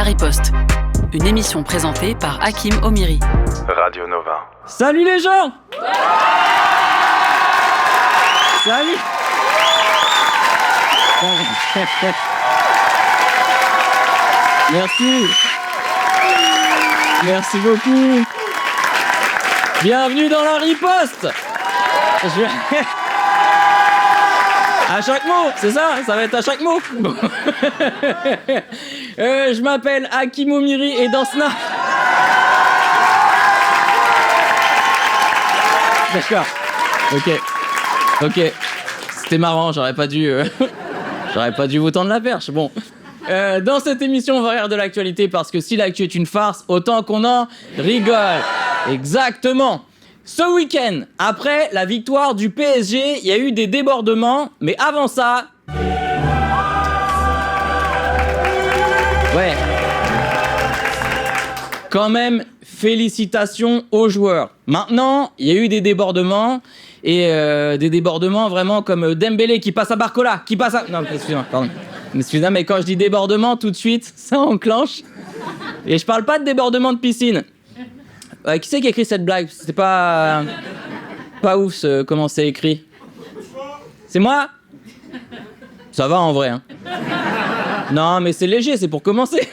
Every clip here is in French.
Riposte, une émission présentée par Hakim Omiri. Radio Nova. Salut les gens. Salut. Merci. Merci beaucoup. Bienvenue dans la riposte. À chaque mot, c'est ça? Ça va être à chaque mot. Bon. Je m'appelle Hakim Omiri et dans ce... D'accord. Ok. C'était marrant, j'aurais pas dû vous tendre la perche. Bon. Dans cette émission, on va rire de l'actualité parce que si l'actu est une farce, autant qu'on en rigole. Exactement. Ce week-end, après la victoire du PSG, il y a eu des débordements, mais avant ça... Ouais. Quand même, félicitations aux joueurs. Maintenant, il y a eu des débordements, et des débordements vraiment comme Dembélé qui passe à Barcola, qui passe à... Non, excusez-moi, pardon. Excusez-moi, mais quand je dis débordement, tout de suite, ça enclenche. Et je parle pas de débordement de piscine. Qui c'est qui a écrit cette blague? C'était pas ouf comment c'est écrit. C'est moi? Ça va en vrai, hein. Non, mais c'est léger, c'est pour commencer.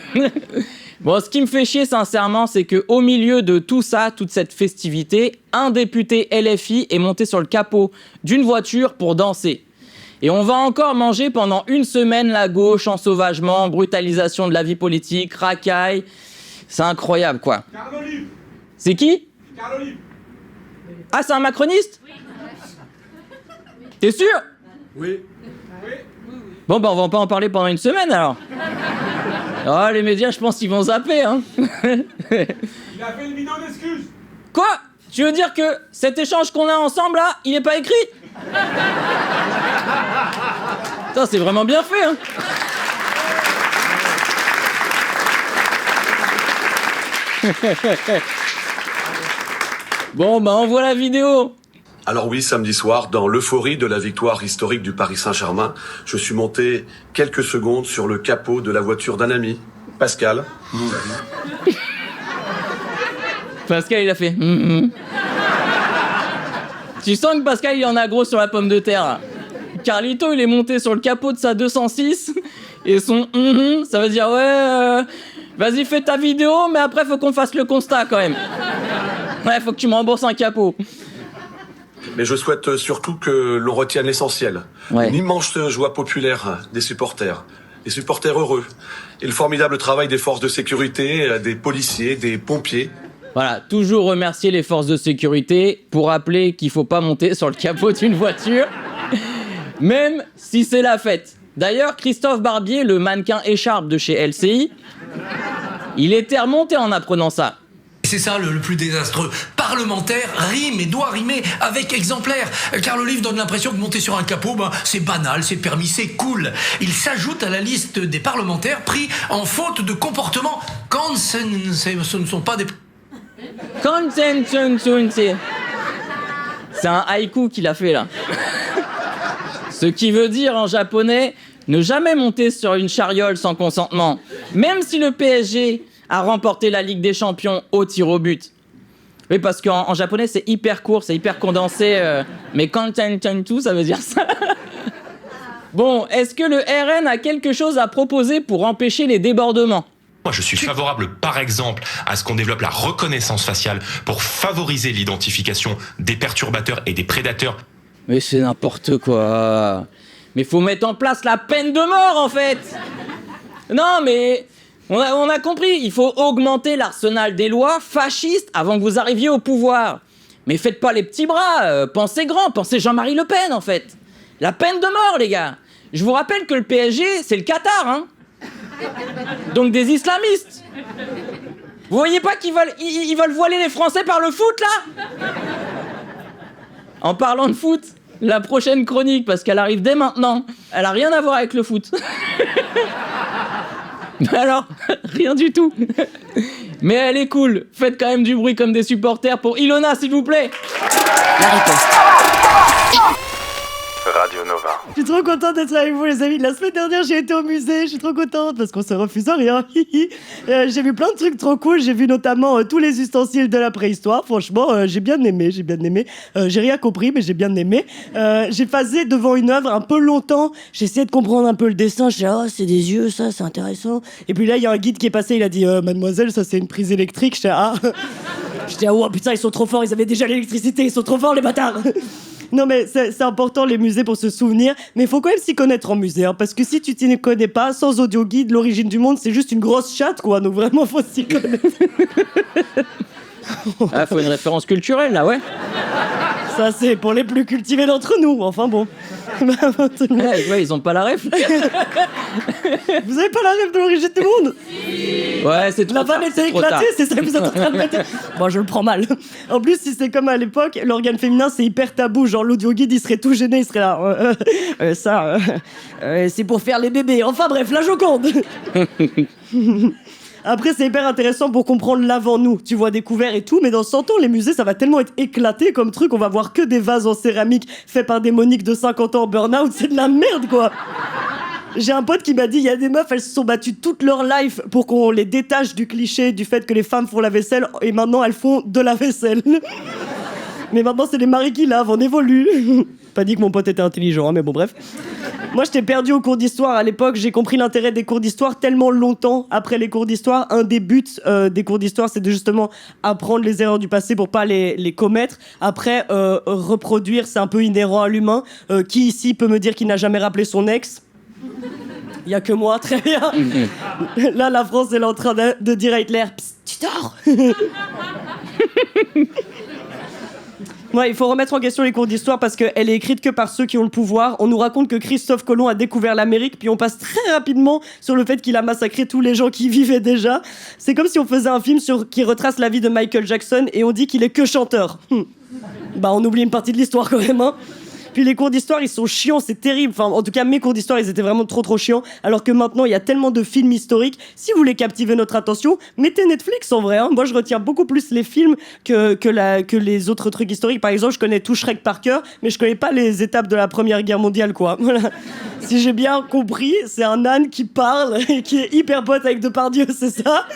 Bon, ce qui me fait chier sincèrement, c'est qu'au milieu de tout ça, toute cette festivité, un député LFI est monté sur le capot d'une voiture pour danser. Et on va encore manger pendant une semaine la gauche, ensauvagement, brutalisation de la vie politique, racaille. C'est incroyable, quoi. C'est qui? Carl Olive. Ah, c'est un macroniste? Oui. T'es sûr? Oui. Bon, bah on va pas en parler pendant une semaine, alors. Oh, les médias, je pense qu'ils vont zapper, hein. Il a fait une vidéo d'excuses. Quoi? Tu veux dire que cet échange qu'on a ensemble, là, il est pas écrit? Putain, c'est vraiment bien fait, hein. Bon, bah envoie la vidéo. Alors oui, samedi soir, dans l'euphorie de la victoire historique du Paris Saint-Germain, je suis monté quelques secondes sur le capot de la voiture d'un ami, Pascal. Pascal, il a fait... Tu sens que Pascal, il en a gros sur la pomme de terre. Là. Carlito, il est monté sur le capot de sa 206, et son ça veut dire, ouais, vas-y, fais ta vidéo, mais après, faut qu'on fasse le constat, quand même. Ouais, faut que tu me rembourses un capot. Mais je souhaite surtout que l'on retienne l'essentiel. Ouais. Une immense joie populaire des supporters. Des supporters heureux. Et le formidable travail des forces de sécurité, des policiers, des pompiers. Voilà, toujours remercier les forces de sécurité pour rappeler qu'il faut pas monter sur le capot d'une voiture, même si c'est la fête. D'ailleurs, Christophe Barbier, le mannequin écharpe de chez LCI, il était remonté en apprenant ça. C'est ça le plus désastreux. Parlementaire rime et doit rimer avec exemplaire. Carl Olive donne l'impression que monter sur un capot, c'est banal, c'est permis, c'est cool. Il s'ajoute à la liste des parlementaires pris en faute de comportement quand ce ne sont pas des... C'est un haïku qu'il a fait là. Ce qui veut dire en japonais, ne jamais monter sur une chariole sans consentement. Même si le PSG a remporté la Ligue des Champions au tir au but. Oui, parce qu'en japonais, c'est hyper court, c'est hyper condensé. Mais kanten-ten-tu, ça veut dire ça. Bon, est-ce que le RN a quelque chose à proposer pour empêcher les débordements? Moi, je suis favorable, par exemple, à ce qu'on développe la reconnaissance faciale pour favoriser l'identification des perturbateurs et des prédateurs. Mais c'est n'importe quoi. Mais faut mettre en place la peine de mort, en fait. Non, mais... On a compris, il faut augmenter l'arsenal des lois fascistes avant que vous arriviez au pouvoir. Mais faites pas les petits bras, pensez grand, pensez Jean-Marie Le Pen, en fait. La peine de mort, les gars. Je vous rappelle que le PSG, c'est le Qatar, hein. Donc des islamistes. Vous voyez pas qu'ils veulent voiler les Français par le foot, là? En parlant de foot, la prochaine chronique, parce qu'elle arrive dès maintenant, elle a rien à voir avec le foot. Alors, rien du tout. Mais elle est cool. Faites quand même du bruit comme des supporters pour Ilona, s'il vous plaît. La riposte. Radio Nova. Je suis trop contente d'être avec vous, les amis. La semaine dernière, j'ai été au musée. Je suis trop contente parce qu'on se refuse à rien. J'ai vu plein de trucs trop cool. J'ai vu notamment tous les ustensiles de la préhistoire. Franchement, j'ai bien aimé. J'ai rien compris, mais j'ai bien aimé. J'ai phasé devant une œuvre un peu longtemps. J'ai essayé de comprendre un peu le dessin. Je disais, oh, c'est des yeux, ça, c'est intéressant. Et puis là, il y a un guide qui est passé. Il a dit, mademoiselle, ça, c'est une prise électrique. Je dis, oh putain, ils sont trop forts. Ils avaient déjà l'électricité. Ils sont trop forts, les bâtards. Non mais c'est important les musées pour se souvenir, mais il faut quand même s'y connaître en musée, hein, parce que si tu t'y connais pas, sans audio guide, l'origine du monde c'est juste une grosse chatte quoi, donc vraiment faut s'y connaître. Ah, faut une référence culturelle là, ouais. Ça c'est pour les plus cultivés d'entre nous, enfin bon. Ouais, ils ont pas la ref. Vous avez pas la ref de l'origine du monde? Ouais, c'est trop La vanne tard, était trop tard. éclatée, c'est ça que vous êtes en train de mettre. Bon, je le prends mal. En plus, si c'est comme à l'époque, l'organe féminin c'est hyper tabou. Genre l'audio guide il serait tout gêné, il serait là. C'est pour faire les bébés. Enfin bref, la Joconde. Après, c'est hyper intéressant pour comprendre l'avant-nous. Tu vois des couverts et tout, mais dans 100 ans, les musées, ça va tellement être éclaté comme truc, on va voir que des vases en céramique faits par des moniques de 50 ans en burn-out. C'est de la merde, quoi. J'ai un pote qui m'a dit, il y a des meufs, elles se sont battues toute leur life pour qu'on les détache du cliché du fait que les femmes font la vaisselle, et maintenant, elles font de la vaisselle. Mais maintenant, c'est les maris qui lavent, on évolue. Pas dit que mon pote était intelligent, hein, mais bon, bref. Moi, j'étais perdu au cours d'histoire à l'époque. J'ai compris l'intérêt des cours d'histoire tellement longtemps après les cours d'histoire. Un des buts des cours d'histoire, c'est de justement apprendre les erreurs du passé pour pas les commettre. Après, reproduire, c'est un peu inhérent à l'humain. Qui ici peut me dire qu'il n'a jamais rappelé son ex ? Il y a que moi, très bien. Là, la France, elle est en train de dire à Hitler, psst, tu dors. Ouais, il faut remettre en question les cours d'histoire parce qu'elle est écrite que par ceux qui ont le pouvoir. On nous raconte que Christophe Colomb a découvert l'Amérique, puis on passe très rapidement sur le fait qu'il a massacré tous les gens qui y vivaient déjà. C'est comme si on faisait un film qui retrace la vie de Michael Jackson et on dit qu'il est que chanteur. Bah, on oublie une partie de l'histoire quand même, hein. Puis les cours d'histoire, ils sont chiants, c'est terrible. Enfin, en tout cas, mes cours d'histoire, ils étaient vraiment trop chiants. Alors que maintenant, il y a tellement de films historiques. Si vous voulez captiver notre attention, mettez Netflix en vrai. Hein. Moi, je retiens beaucoup plus les films que les autres trucs historiques. Par exemple, je connais tout Shrek par cœur, mais je connais pas les étapes de la Première Guerre mondiale, quoi. Voilà. Si j'ai bien compris, c'est un âne qui parle et qui est hyper pote avec Depardieu, c'est ça ?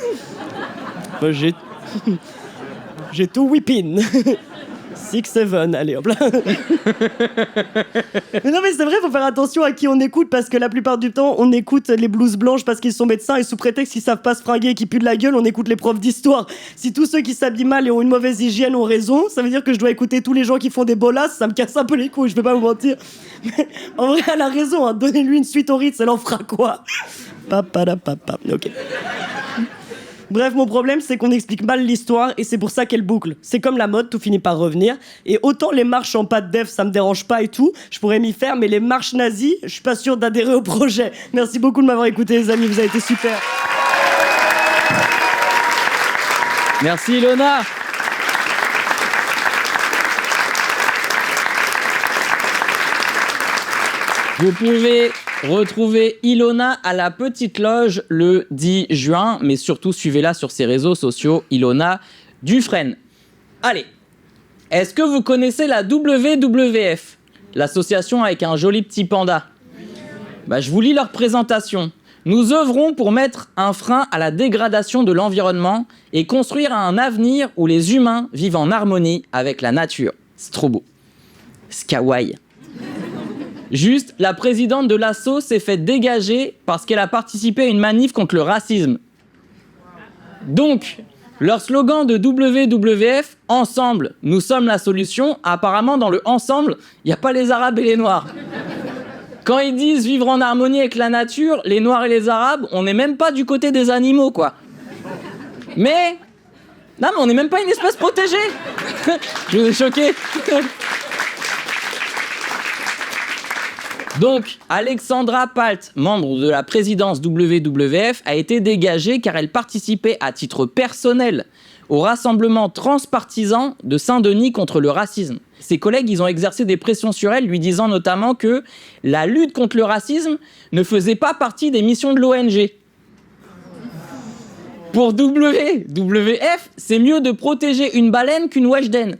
Bah, j'ai tout whippin'. 6-7, allez hop là. Mais non mais c'est vrai, faut faire attention à qui on écoute parce que la plupart du temps on écoute les blouses blanches parce qu'ils sont médecins et sous prétexte qu'ils savent pas se fringuer et qu'ils puent de la gueule, on écoute les profs d'histoire. Si tous ceux qui s'habillent mal et ont une mauvaise hygiène ont raison, ça veut dire que je dois écouter tous les gens qui font des bolasses, ça me casse un peu les couilles, je vais pas vous mentir. Mais en vrai elle a raison, hein. Donnez-lui une suite au Ritz, elle en fera quoi? Papadapapa, ok. Bref, mon problème, c'est qu'on explique mal l'histoire et c'est pour ça qu'elle boucle. C'est comme la mode, tout finit par revenir. Et autant les marches en pâte d'Ève, ça me dérange pas et tout, je pourrais m'y faire, mais les marches nazies, je suis pas sûr d'adhérer au projet. Merci beaucoup de m'avoir écouté, les amis, vous avez été super. Merci, Ilona. Vous pouvez retrouver Ilona à la Petite Loge le 10 juin, mais surtout suivez-la sur ses réseaux sociaux, Ilona Dufresne. Allez, est-ce que vous connaissez la WWF, l'association avec un joli petit panda ? Bah, je vous lis leur présentation. Nous œuvrons pour mettre un frein à la dégradation de l'environnement et construire un avenir où les humains vivent en harmonie avec la nature. C'est trop beau. C'est kawaii. Juste, la présidente de l'asso s'est fait dégager parce qu'elle a participé à une manif contre le racisme. Donc, leur slogan de WWF, « Ensemble, nous sommes la solution », apparemment dans le « Ensemble », il n'y a pas les Arabes et les Noirs. Quand ils disent vivre en harmonie avec la nature, les Noirs et les Arabes, on n'est même pas du côté des animaux, quoi. Mais... Non, mais on n'est même pas une espèce protégée. Je vous ai choqué. Donc, Alexandra Palt, membre de la présidence WWF, a été dégagée car elle participait à titre personnel au rassemblement transpartisan de Saint-Denis contre le racisme. Ses collègues, ils ont exercé des pressions sur elle, lui disant notamment que la lutte contre le racisme ne faisait pas partie des missions de l'ONG. Pour WWF, c'est mieux de protéger une baleine qu'une weshden.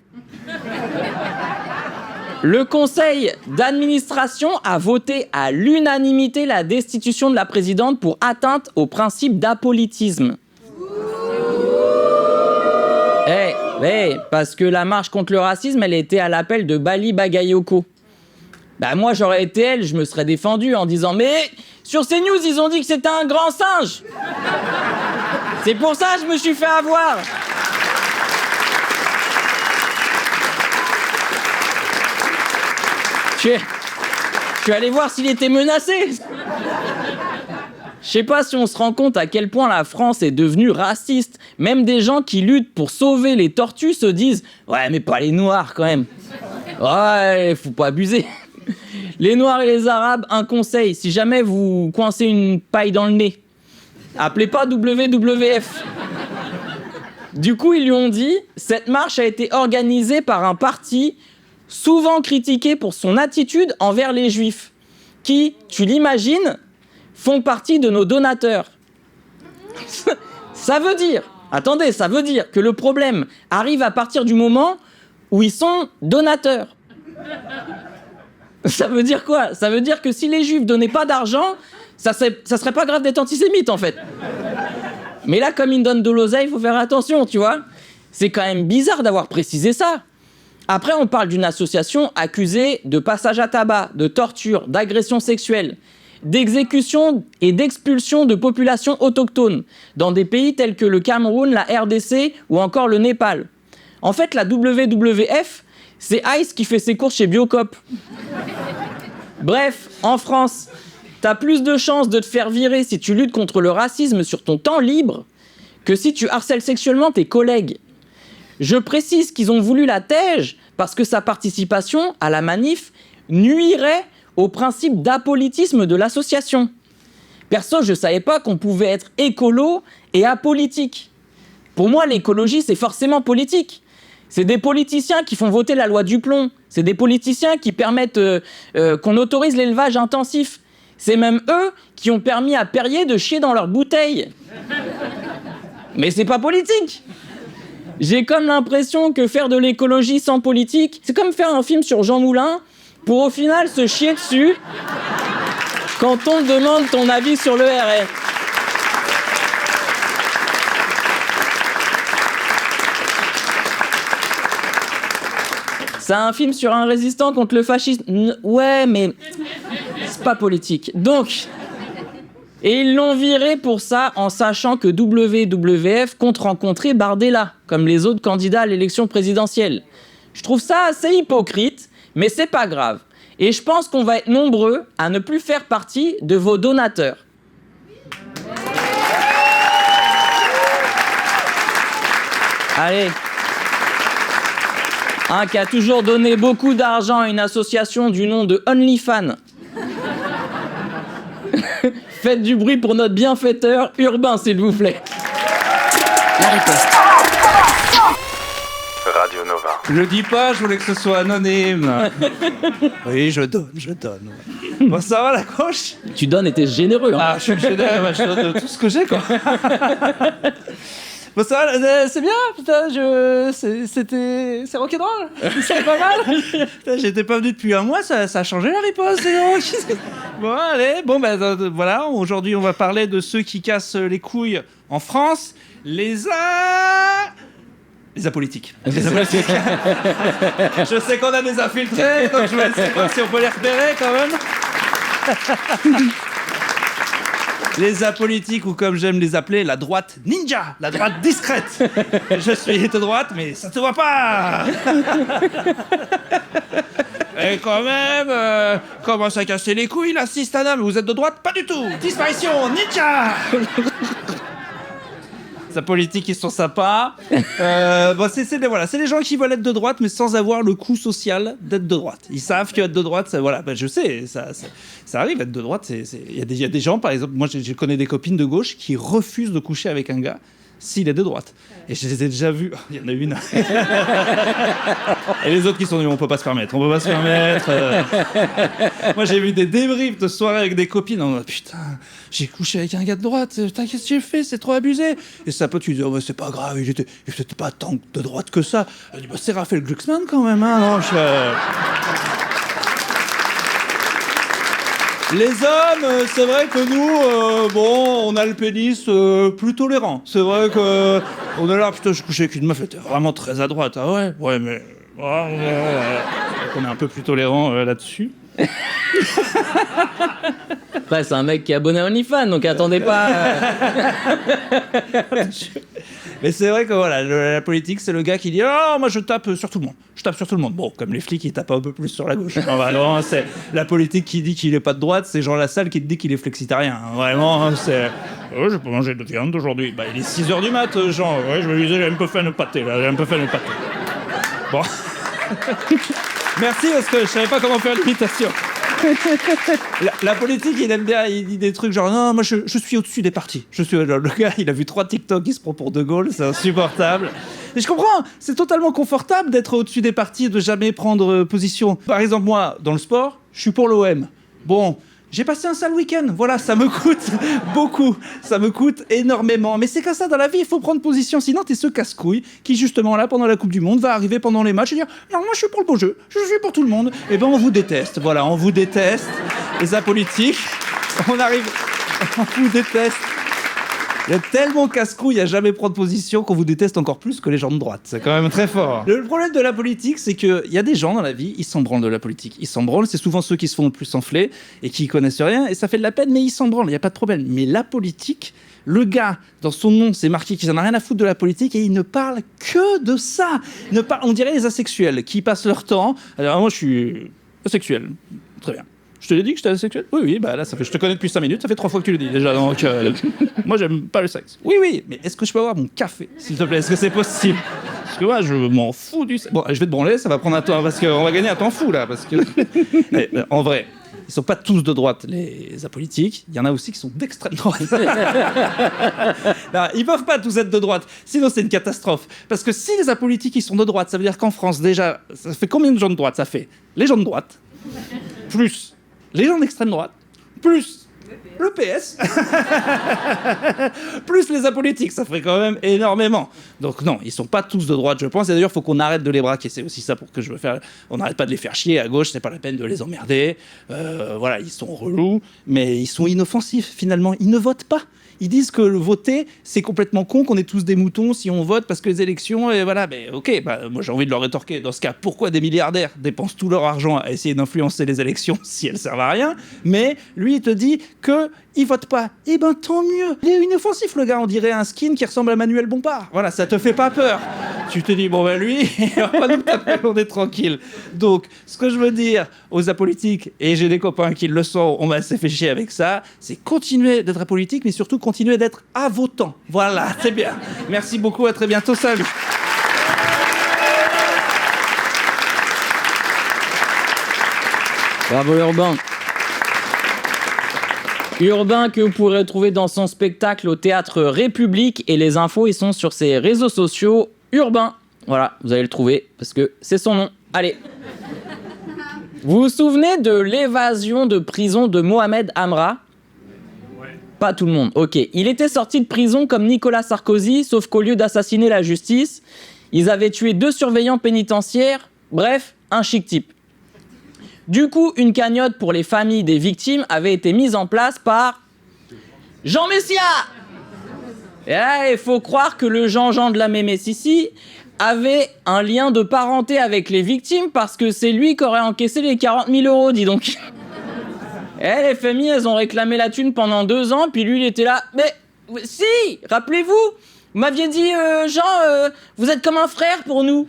Le conseil d'administration a voté à l'unanimité la destitution de la présidente pour atteinte au principe d'apolitisme. Parce que la marche contre le racisme, elle était à l'appel de Bali Bagayoko. Bah moi, j'aurais été elle, je me serais défendu en disant « Mais sur CNews, ils ont dit que c'était un grand singe !» C'est pour ça que je me suis fait avoir. Je suis allé voir s'il était menacé. Je sais pas si on se rend compte à quel point la France est devenue raciste. Même des gens qui luttent pour sauver les tortues se disent « Ouais, mais pas les Noirs, quand même. Ouais, faut pas abuser. » Les Noirs et les Arabes, un conseil. Si jamais vous coincez une paille dans le nez, appelez pas WWF. Du coup, ils lui ont dit « Cette marche a été organisée par un parti souvent critiqué pour son attitude envers les Juifs, qui, tu l'imagines, font partie de nos donateurs. » Ça veut dire que le problème arrive à partir du moment où ils sont donateurs. Ça veut dire quoi? Ça veut dire que si les Juifs donnaient pas d'argent, ça serait pas grave d'être antisémite, en fait. Mais là, comme ils donnent de l'oseille, il faut faire attention, tu vois. C'est quand même bizarre d'avoir précisé ça. Après, on parle d'une association accusée de passage à tabac, de torture, d'agression sexuelle, d'exécution et d'expulsion de populations autochtones dans des pays tels que le Cameroun, la RDC ou encore le Népal. En fait, la WWF, c'est Ice qui fait ses courses chez Biocop. Bref, en France, t'as plus de chances de te faire virer si tu luttes contre le racisme sur ton temps libre que si tu harcèles sexuellement tes collègues. Je précise qu'ils ont voulu la tège parce que sa participation à la manif nuirait au principe d'apolitisme de l'association. Perso, je savais pas qu'on pouvait être écolo et apolitique. Pour moi, l'écologie, c'est forcément politique. C'est des politiciens qui font voter la loi Duplon. C'est des politiciens qui permettent qu'on autorise l'élevage intensif. C'est même eux qui ont permis à Perrier de chier dans leurs bouteilles. Mais c'est pas politique. J'ai comme l'impression que faire de l'écologie sans politique, c'est comme faire un film sur Jean Moulin pour au final se chier dessus quand on te demande ton avis sur le RN. C'est un film sur un résistant contre le fascisme. Ouais, mais c'est pas politique. Donc, et ils l'ont viré pour ça en sachant que WWF compte rencontrer Bardella, comme les autres candidats à l'élection présidentielle. Je trouve ça assez hypocrite, mais c'est pas grave. Et je pense qu'on va être nombreux à ne plus faire partie de vos donateurs. Allez. Un qui a toujours donné beaucoup d'argent à une association du nom de OnlyFans. Faites du bruit pour notre bienfaiteur urbain, s'il vous plaît. La riposte. Radio Nova. Je le dis pas, je voulais que ce soit anonyme. Oui, je donne. Bon, ça va la coche? Tu donnes et t'es généreux, hein. Ah, je suis généreux, je donne tout ce que j'ai, quoi. Bon, ça va, c'est bien, putain, c'est rock'n'roll, c'est pas mal. Putain, j'étais pas venu depuis un mois, ça a changé la riposte, donc. Bon, allez, voilà, aujourd'hui on va parler de ceux qui cassent les couilles en France, les apolitiques. Les apolitiques. Je sais qu'on a des infiltrés, donc je vais essayer de voir si on peut les repérer quand même. Les apolitiques, ou comme j'aime les appeler, la droite ninja, la droite discrète. Je suis de droite, mais ça te voit pas. Et quand même, commence à casser les couilles, là, Sistana, mais vous êtes de droite? Pas du tout. Disparition, ninja. Les apolitiques, ils sont sympas. Bon, c'est les gens qui veulent être de droite, mais sans avoir le coût social d'être de droite. Ils savent qu'être de droite, ça, voilà, je sais, ça arrive, être de droite, il y a des gens, par exemple, moi je connais des copines de gauche qui refusent de coucher avec un gars s'il est de droite. Et je les ai déjà vus. Il y en a une. Et les autres qui sont dit, on peut pas se permettre. Moi, j'ai vu des débriefs de soirée avec des copines. Oh, putain, j'ai couché avec un gars de droite. Putain, qu'est-ce que j'ai fait? C'est trop abusé. Et sa pote, tu dis, oh, bah, c'est pas grave, il était pas tant de droite que ça. Elle dit, bah, c'est Raphaël Glucksmann quand même, hein, non, Les hommes, c'est vrai que nous, on a le pénis plus tolérant. C'est vrai que on est là, putain, je couchais avec une meuf, elle était vraiment très à droite. Ah ouais, ouais, mais on est un peu plus tolérant là-dessus. Après, c'est un mec qui est abonné à OnlyFans, donc attendez pas. Mais c'est vrai que voilà, la politique, c'est le gars qui dit « Oh, moi je tape sur tout le monde. Je tape sur tout le monde. » Bon, comme les flics, ils tapent un peu plus sur la gauche. Non, c'est la politique qui dit qu'il est pas de droite, c'est Jean Lassalle qui te dit qu'il est flexitarien. Hein. Vraiment, c'est... Oh, j'ai pas mangé de viande aujourd'hui. Bah, il est 6h du mat, Jean. Ouais, je me disais, j'ai un peu faim de pâté, là. J'ai un peu faim de pâté. Bon. Merci, parce que je savais pas comment faire l'imitation. La politique, il aime bien, il dit des trucs genre non, moi je suis au-dessus des partis. Le gars, il a vu 3 TikTok, il se prend pour De Gaulle, c'est insupportable. Et je comprends, c'est totalement confortable d'être au-dessus des partis et de jamais prendre position. Par exemple, moi, dans le sport, je suis pour l'OM. Bon, j'ai passé un sale week-end, voilà, ça me coûte beaucoup, ça me coûte énormément. Mais c'est comme ça dans la vie, il faut prendre position, sinon t'es ce casse-couille qui justement là, pendant la Coupe du Monde, va arriver pendant les matchs et dire « Non, moi je suis pour le beau jeu, je suis pour tout le monde. » Et ben on vous déteste, voilà, on vous déteste, les apolitiques, on vous déteste. Il y a tellement casse-couille à jamais prendre position qu'on vous déteste encore plus que les gens de droite. C'est quand même très fort. Le problème de la politique, c'est qu'il y a des gens dans la vie, ils s'en branlent de la politique. Ils s'en branlent, c'est souvent ceux qui se font le plus enfler et qui connaissent rien, et ça fait de la peine, mais ils s'en branlent, il n'y a pas de problème. Mais la politique, le gars, dans son nom, c'est marqué qu'il n'en a rien à foutre de la politique et il ne parle que de ça. On dirait les asexuels qui passent leur temps. Alors moi, je suis asexuel. Très bien. Je te l'ai dit que j'étais asexuel ? Oui, bah là, je te connais depuis 5 minutes, ça fait 3 fois que tu le dis déjà, donc moi j'aime pas le sexe. Oui, mais est-ce que je peux avoir mon café, s'il te plaît ? Est-ce que c'est possible ? Parce que moi, je m'en fous du sexe. Bon, je vais te branler, ça va prendre un temps, parce qu'on va gagner un temps fou, là, parce que... Mais, en vrai, ils sont pas tous de droite, les apolitiques, il y en a aussi qui sont d'extrême droite. Non, ils peuvent pas tous être de droite, sinon c'est une catastrophe. Parce que si les apolitiques, ils sont de droite, ça veut dire qu'en France, déjà, ça fait combien de gens de droite ? Ça fait les gens de droite, plus les gens d'extrême droite, plus le PS, plus les apolitiques, ça ferait quand même énormément. Donc non, ils sont pas tous de droite, je pense. Et d'ailleurs, il faut qu'on arrête de les braquer. C'est aussi ça pour que je veux faire. On n'arrête pas de les faire chier à gauche, c'est pas la peine de les emmerder. Voilà, ils sont relous, mais ils sont inoffensifs finalement. Ils ne votent pas. Ils disent que le voter, c'est complètement con, qu'on est tous des moutons si on vote parce que les élections, et voilà, mais ok, moi j'ai envie de leur rétorquer. Dans ce cas, pourquoi des milliardaires dépensent tout leur argent à essayer d'influencer les élections si elles servent à rien ? Mais lui, il te dit qu'il vote pas. Eh ben tant mieux. Il est inoffensif, le gars, on dirait un skin qui ressemble à Manuel Bompard. Voilà, ça te fait pas peur. Tu te dis, bon ben lui, il va pas nous taper, on est tranquille. Donc, ce que je veux dire aux apolitiques, et j'ai des copains qui le sont, on va se faire chier avec ça, c'est continuer d'être apolitique, mais surtout continuer d'être à votant. Voilà, c'est bien. Merci beaucoup, à très bientôt, salut. Bravo Urbain. Urbain que vous pourrez trouver dans son spectacle au Théâtre République, et les infos, ils sont sur ses réseaux sociaux. Urbain, voilà, vous allez le trouver parce que c'est son nom. Allez. Vous vous souvenez de l'évasion de prison de Mohamed Amra ? Ouais. Pas tout le monde, ok. Il était sorti de prison comme Nicolas Sarkozy, sauf qu'au lieu d'assassiner la justice, ils avaient tué 2 surveillants pénitentiaires, bref, un chic type. Du coup, une cagnotte pour les familles des victimes avait été mise en place par Jean Messia. Et là, il faut croire que le Jean de la Mémessissi avait un lien de parenté avec les victimes parce que c'est lui qui aurait encaissé les 40 000 €, dis donc. Et les familles, elles ont réclamé la thune pendant 2 ans, puis lui, il était là. Mais si, rappelez-vous, vous m'aviez dit, Jean, vous êtes comme un frère pour nous.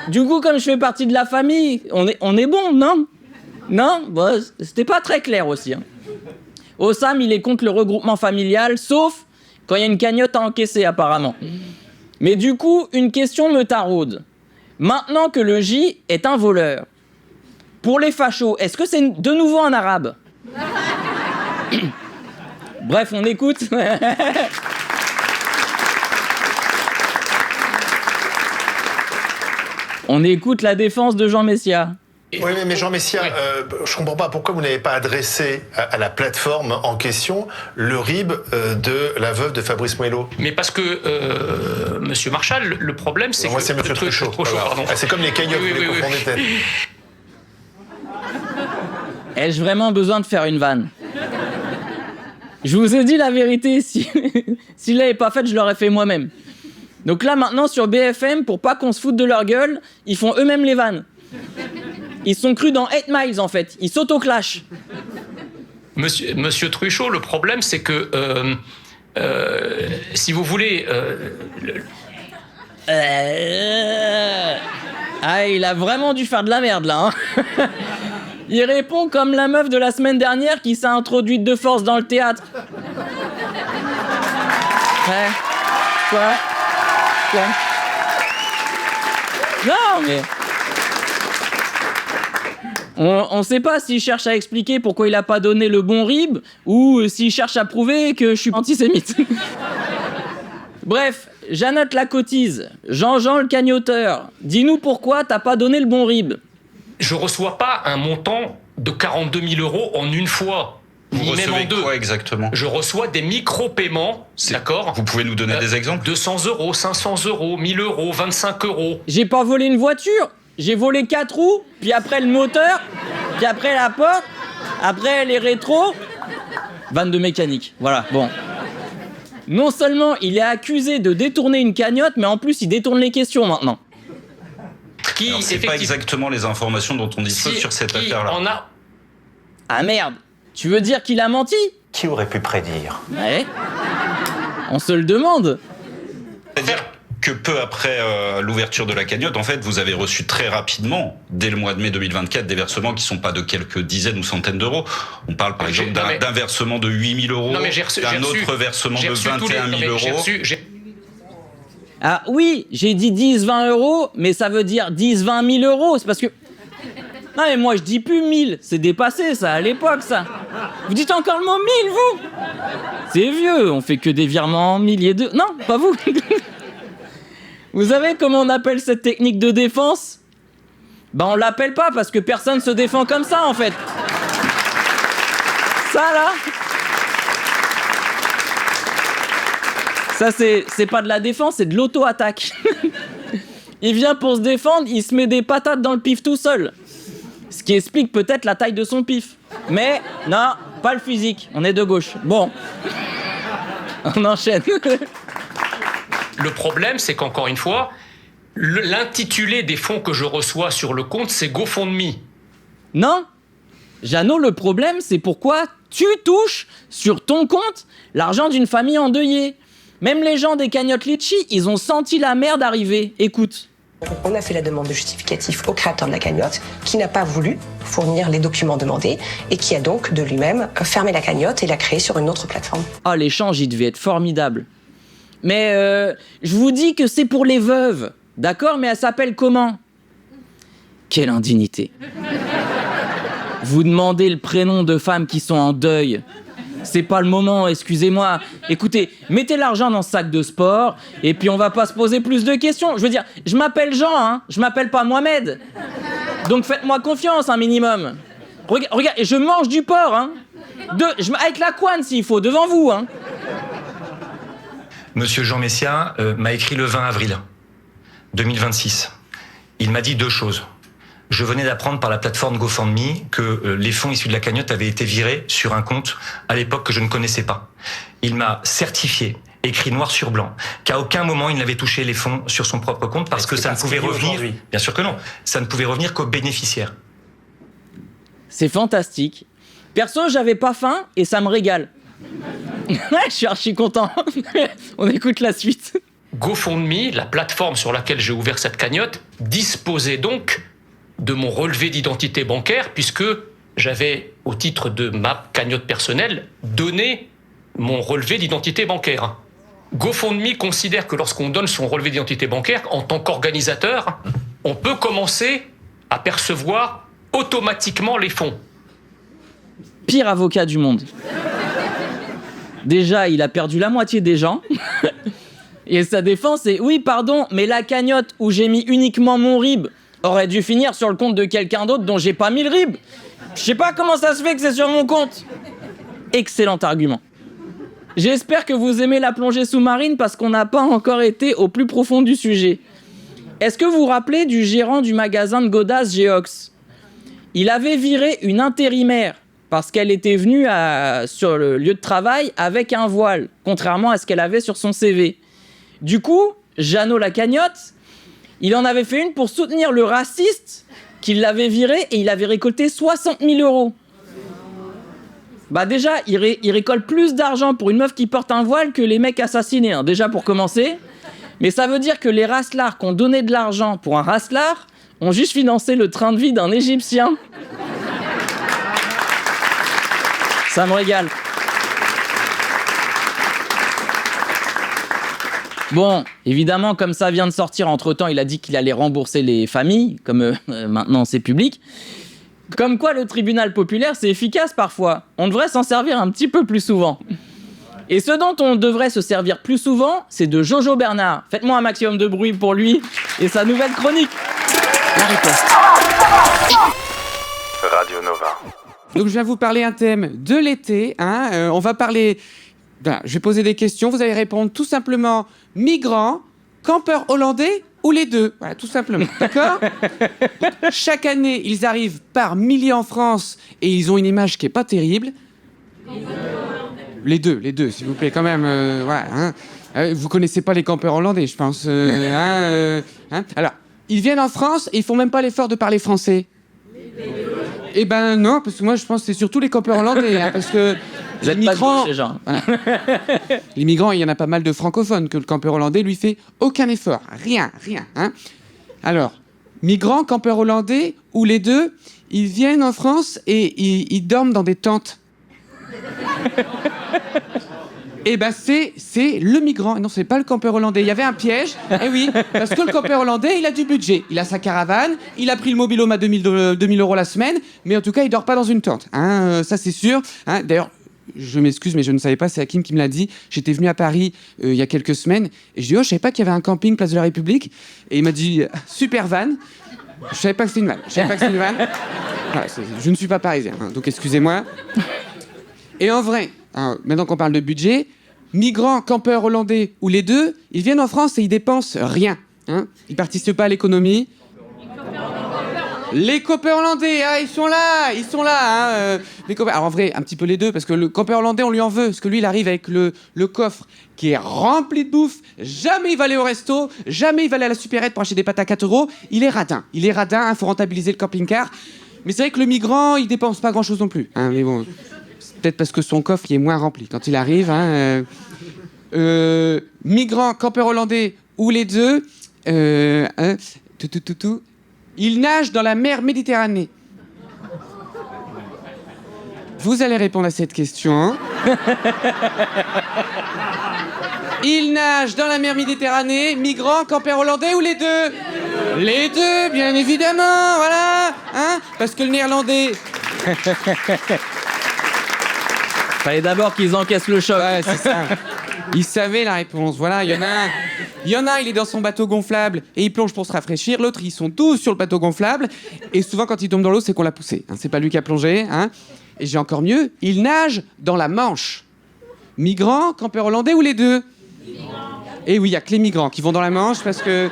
Du coup, comme je fais partie de la famille, on est bon, non ? Non ? Bon, c'était pas très clair aussi. Hein. Osam, il est contre le regroupement familial, sauf quand il y a une cagnotte à encaisser, apparemment. Mais du coup, une question me taraude. Maintenant que le J est un voleur, pour les fachos, est-ce que c'est de nouveau un arabe ? Bref, on écoute. On écoute la défense de Jean Messia. Oui, mais Jean Messia, je comprends pas pourquoi vous n'avez pas adressé à la plateforme en question le RIB de la veuve de Fabrice Mouello. Mais parce que, Monsieur Marchal, le problème, c'est Moi, que... c'est Monsieur Truchot. Pardon. C'est comme les cagnottes, Oui, vous les confondez peut-être. Ai-je vraiment besoin de faire une vanne? Je vous ai dit la vérité, s'il l'avait pas faite, je l'aurais fait moi-même. Donc là, maintenant, sur BFM, pour pas qu'on se foute de leur gueule, ils font eux-mêmes les vannes. Ils sont crus dans 8 Miles, en fait. Ils s'auto-clashent. Monsieur Truchot, le problème, c'est que... si vous voulez... Ah, il a vraiment dû faire de la merde, là. Hein. Il répond comme la meuf de la semaine dernière qui s'est introduite de force dans le théâtre. Ouais. Quoi? Non, mais... On sait pas s'il cherche à expliquer pourquoi il a pas donné le bon RIB ou s'il cherche à prouver que je suis antisémite. Bref, Jeannette la cotise, Jean-Jean le cagnoteur, dis-nous pourquoi t'as pas donné le bon RIB. Je reçois pas un montant de 42 000 euros en une fois. Vous ni même en recevez deux. quoi exactement? Je reçois des micro-paiements, d'accord? Vous pouvez nous donner des exemples? 200 euros, 500 euros, 1000 euros, 25 euros. J'ai pas volé une voiture, j'ai volé 4 roues, puis après le moteur, puis après la porte, après les rétros. Vanne de mécanique, voilà, bon. Non seulement il est accusé de détourner une cagnotte, mais en plus il détourne les questions maintenant. Alors, c'est pas exactement les informations dont on dispose sur cette affaire-là. On a... Ah merde, tu veux dire qu'il a menti? Qui aurait pu prédire? Ouais. On se le demande. C'est-à-dire que peu après l'ouverture de la cagnotte, en fait, vous avez reçu très rapidement, dès le mois de mai 2024, des versements qui sont pas de quelques dizaines ou centaines d'euros. On parle par exemple d'un versement de 8 000 euros, d'un autre versement de 21 000 euros. Ah oui, j'ai dit 10-20 euros, mais ça veut dire 10-20 000 euros. C'est parce que... Non mais moi je dis plus 1000, c'est dépassé ça, à l'époque ça. Vous dites encore le mot 1000 vous? C'est vieux, on fait que des virements en milliers de... Non, pas vous. Vous savez comment on appelle cette technique de défense? Ben on l'appelle pas parce que personne se défend comme ça en fait. Ça là... Ça, c'est pas de la défense, c'est de l'auto-attaque. Il vient pour se défendre, il se met des patates dans le pif tout seul. Ce qui explique peut-être la taille de son pif. Mais, non, pas le physique, on est de gauche. Bon. On enchaîne. Le problème, c'est qu'encore une fois, l'intitulé des fonds que je reçois sur le compte, c'est GoFundMe. Non. Jeannot, le problème, c'est pourquoi tu touches sur ton compte l'argent d'une famille endeuillée. Même les gens des cagnottes Litchi, ils ont senti la merde arriver. Écoute. On a fait la demande de justificatif au créateur de la cagnotte, qui n'a pas voulu fournir les documents demandés et qui a donc de lui-même fermé la cagnotte et l'a créée sur une autre plateforme. Ah, l'échange, il devait être formidable. Mais je vous dis que c'est pour les veuves, d'accord? Mais elle s'appelle comment? Quelle indignité. Vous demandez le prénom de femmes qui sont en deuil. C'est pas le moment, excusez-moi. Écoutez, mettez l'argent dans ce sac de sport, et puis on va pas se poser plus de questions. Je veux dire, je m'appelle Jean, hein, je m'appelle pas Mohamed. Donc faites-moi confiance, un minimum. Regarde, je mange du porc, hein. Avec la couenne, s'il faut, devant vous, hein. Monsieur Jean Messia m'a écrit le 20 avril 2026. Il m'a dit 2 choses. Je venais d'apprendre par la plateforme GoFundMe que les fonds issus de la cagnotte avaient été virés sur un compte à l'époque que je ne connaissais pas. Il m'a certifié, écrit noir sur blanc, qu'à aucun moment il n'avait touché les fonds sur son propre compte parce que ça ne pouvait revenir... Bien sûr que non. Ça ne pouvait revenir qu'aux bénéficiaires. C'est fantastique. Perso, j'avais pas faim et ça me régale. Ouais, je suis archi content. On écoute la suite. GoFundMe, la plateforme sur laquelle j'ai ouvert cette cagnotte, disposait donc de mon relevé d'identité bancaire, puisque j'avais, au titre de ma cagnotte personnelle, donné mon relevé d'identité bancaire. GoFundMe considère que lorsqu'on donne son relevé d'identité bancaire, en tant qu'organisateur, on peut commencer à percevoir automatiquement les fonds. Pire avocat du monde. Déjà, il a perdu la moitié des gens. Et sa défense, c'est oui, pardon, mais la cagnotte où j'ai mis uniquement mon rib aurait dû finir sur le compte de quelqu'un d'autre dont j'ai pas mis le rib. Je sais pas comment ça se fait que c'est sur mon compte. Excellent argument. J'espère que vous aimez la plongée sous-marine parce qu'on n'a pas encore été au plus profond du sujet. Est-ce que vous vous rappelez du gérant du magasin de Godas Geox ? Il avait viré une intérimaire parce qu'elle était venue sur le lieu de travail avec un voile, contrairement à ce qu'elle avait sur son CV. Du coup, Jeannot la cagnotte, il en avait fait une pour soutenir le raciste qui l'avait viré et il avait récolté 60 000 €. Bah déjà, il récolte plus d'argent pour une meuf qui porte un voile que les mecs assassinés, hein, déjà pour commencer. Mais ça veut dire que les raslards qui ont donné de l'argent pour un raslard ont juste financé le train de vie d'un Égyptien. Ça me régale. Bon, évidemment, comme ça vient de sortir, entre-temps, il a dit qu'il allait rembourser les familles, comme maintenant c'est public. Comme quoi, le tribunal populaire, c'est efficace parfois. On devrait s'en servir un petit peu plus souvent. Et ce dont on devrait se servir plus souvent, c'est de Jojo Bernard. Faites-moi un maximum de bruit pour lui et sa nouvelle chronique. La riposte. Radio Nova. Donc je viens vous parler un thème de l'été. On va parler... je vais poser des questions. Vous allez répondre tout simplement migrants, campeurs hollandais ou les deux. Voilà, tout simplement. D'accord ? Chaque année, ils arrivent par milliers en France et ils ont une image qui est pas terrible. Les deux, s'il vous plaît, quand même. Vous connaissez pas les campeurs hollandais, je pense. Alors, ils viennent en France et ils font même pas l'effort de parler français. Eh ben non, parce que moi, je pense que c'est surtout les campeurs hollandais, parce que les migrants... Les migrants, il y en a pas mal de francophones que le campeur hollandais lui fait aucun effort. Rien. Alors, migrants, campeurs hollandais, ou les deux, ils viennent en France et ils dorment dans des tentes. Eh ben c'est le migrant, non c'est pas le campeur hollandais. Il y avait un piège, oui, parce que le campeur hollandais il a du budget, il a sa caravane, il a pris le mobil-home à 2000 € la semaine, mais en tout cas il dort pas dans une tente, ça c'est sûr. D'ailleurs, je m'excuse mais je ne savais pas, c'est Hakim qui me l'a dit. J'étais venu à Paris il y a quelques semaines et je dis je savais pas qu'il y avait un camping place de la République et il m'a dit super van. Je savais pas que c'était une vanne. Voilà, je ne suis pas parisien, donc excusez-moi. Et en vrai, maintenant qu'on parle de budget, migrants, campeurs hollandais ou les deux, ils viennent en France et ils dépensent rien. Ils participent pas à l'économie. Les campeurs hollandais, ils sont là. Alors en vrai, un petit peu les deux, parce que le campeur hollandais, on lui en veut, parce que lui, il arrive avec le coffre qui est rempli de bouffe. Jamais il va aller au resto, jamais il va aller à la supérette pour acheter des pâtes à 4 €. Il est radin, faut rentabiliser le camping-car. Mais c'est vrai que le migrant, il dépense pas grand-chose non plus. Mais bon... Peut-être parce que son coffre il est moins rempli quand il arrive. Migrants, campeurs hollandais ou les deux, ils nagent dans la mer Méditerranée. Vous allez répondre à cette question. Ils nagent dans la mer Méditerranée, migrants, campeurs hollandais ou les deux ? Les deux, bien évidemment, voilà. Parce que le néerlandais... Fallait d'abord qu'ils encaissent le choc. Ouais, c'est ça. Ils savaient la réponse. Voilà, il y en a, il est dans son bateau gonflable et il plonge pour se rafraîchir. L'autre, ils sont tous sur le bateau gonflable. Et souvent, quand il tombe dans l'eau, c'est qu'on l'a poussé. C'est pas lui qui a plongé. Et j'ai encore mieux, il nage dans la Manche. Migrants, campeurs hollandais ou les deux ? Et oui, il y a que les migrants qui vont dans la Manche parce que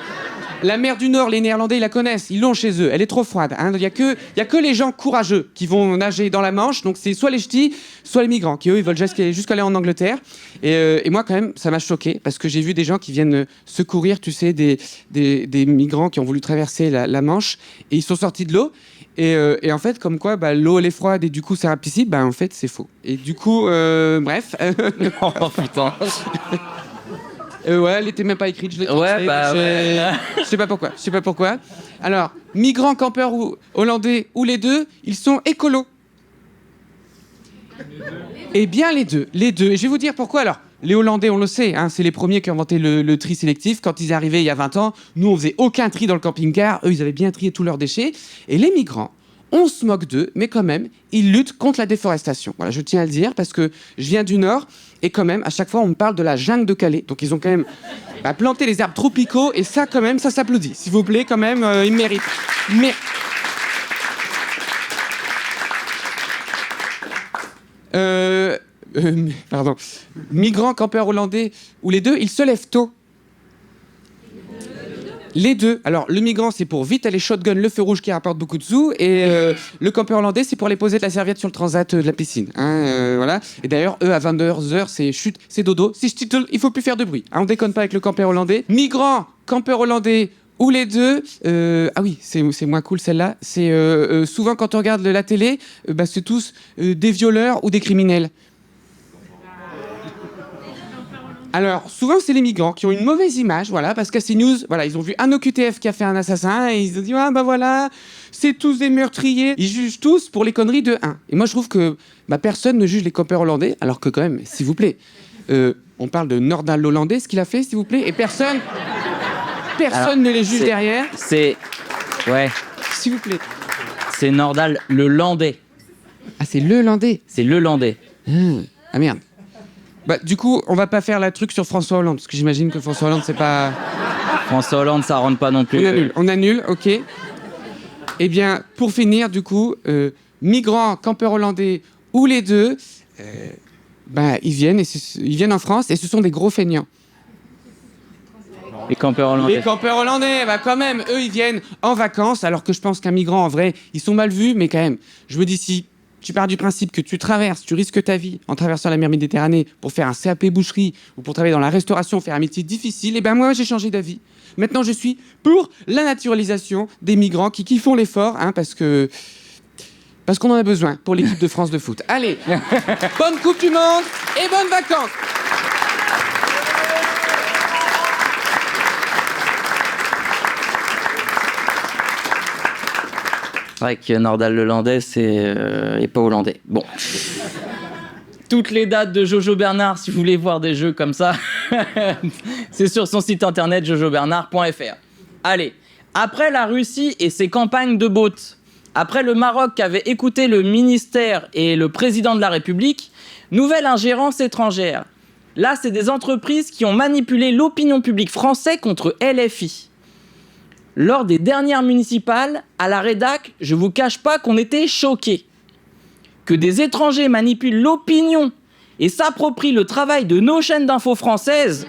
la mer du Nord, les Néerlandais, ils la connaissent, ils l'ont chez eux, elle est trop froide. Il y a que les gens courageux qui vont nager dans la Manche, donc c'est soit les ch'tis, soit les migrants, qui eux, ils veulent jusqu'à aller en Angleterre. Et moi, quand même, ça m'a choqué, parce que j'ai vu des gens qui viennent secourir, tu sais, des migrants qui ont voulu traverser la Manche, et ils sont sortis de l'eau. Et en fait, comme quoi, l'eau elle est froide et du coup c'est impossible, en fait c'est faux. Et du coup, bref. Oh putain. Ouais, elle était même pas écrite, je l'ai transcrite. Je sais pas pourquoi. Alors, migrants, campeurs ou hollandais ou les deux, ils sont écolos. Eh bien les deux. Et je vais vous dire pourquoi. Alors, les Hollandais, on le sait, c'est les premiers qui ont inventé le tri sélectif. Quand ils arrivaient il y a 20 ans, nous on faisait aucun tri dans le camping-car. Eux, ils avaient bien trié tous leurs déchets. Et les migrants, on se moque d'eux, mais quand même, ils luttent contre la déforestation. Voilà, je tiens à le dire, parce que je viens du Nord, et quand même, à chaque fois, on me parle de la jungle de Calais. Donc ils ont quand même Bah, planter les arbres tropicaux, et ça, quand même, ça s'applaudit. S'il vous plaît, quand même, ils méritent. Mais... pardon. Migrants, campeurs hollandais, ou les deux, ils se lèvent tôt. Les deux. Alors, le migrant, c'est pour vite aller shotgun le feu rouge qui rapporte beaucoup de sous. Et le campeur hollandais, c'est pour aller poser de la serviette sur le transat de la piscine. Hein, voilà. Et d'ailleurs, eux, à 22h, c'est chute, c'est dodo. Si je titre, il faut plus faire de bruit. Hein, on déconne pas avec le campeur hollandais. Migrant, campeur hollandais, ou les deux. Ah oui, c'est moins cool celle-là. C'est souvent quand on regarde la télé, c'est tous des violeurs ou des criminels. Alors, souvent, c'est les migrants qui ont une mauvaise image, voilà, parce qu'à CNews, voilà, ils ont vu un OQTF qui a fait un assassin, et ils ont dit, ah, bah voilà, c'est tous des meurtriers. Ils jugent tous pour les conneries de 1. Et moi, je trouve que personne ne juge les campeurs hollandais, alors que quand même, s'il vous plaît, on parle de Nordal hollandais, ce qu'il a fait, s'il vous plaît, et personne alors, ne les juge derrière. C'est... Ouais. S'il vous plaît. C'est Nordal le landais. Ah, c'est le landais. C'est le landais. Ah, merde. Bah, du coup, on va pas faire la truc sur François Hollande, parce que j'imagine que François Hollande, c'est pas... François Hollande, ça rentre pas non plus. On annule, ok. Eh bien, pour finir, du coup, migrants, campeurs hollandais, ou les deux, ils viennent en France, et ce sont des gros feignants. Les campeurs hollandais. Les campeurs hollandais, quand même, eux, ils viennent en vacances, alors que je pense qu'un migrant, en vrai, ils sont mal vus, mais quand même, je me dis si... Tu pars du principe que tu risques ta vie en traversant la mer Méditerranée pour faire un CAP boucherie ou pour travailler dans la restauration, faire un métier difficile, et moi j'ai changé d'avis. Maintenant je suis pour la naturalisation des migrants qui font l'effort, hein, parce qu'on en a besoin pour l'équipe de France de foot. Allez, bonne Coupe du Monde et bonnes vacances. C'est vrai que Nordal le landais, c'est pas hollandais. Bon. Toutes les dates de Jojo Bernard, si vous voulez voir des jeux comme ça, c'est sur son site internet jojobernard.fr. Allez, après la Russie et ses campagnes de bottes, après le Maroc qui avait écouté le ministère et le président de la République, nouvelle ingérence étrangère. Là, c'est des entreprises qui ont manipulé l'opinion publique française contre LFI. Lors des dernières municipales, à la rédac, je vous cache pas qu'on était choqués. Que des étrangers manipulent l'opinion et s'approprient le travail de nos chaînes d'infos françaises,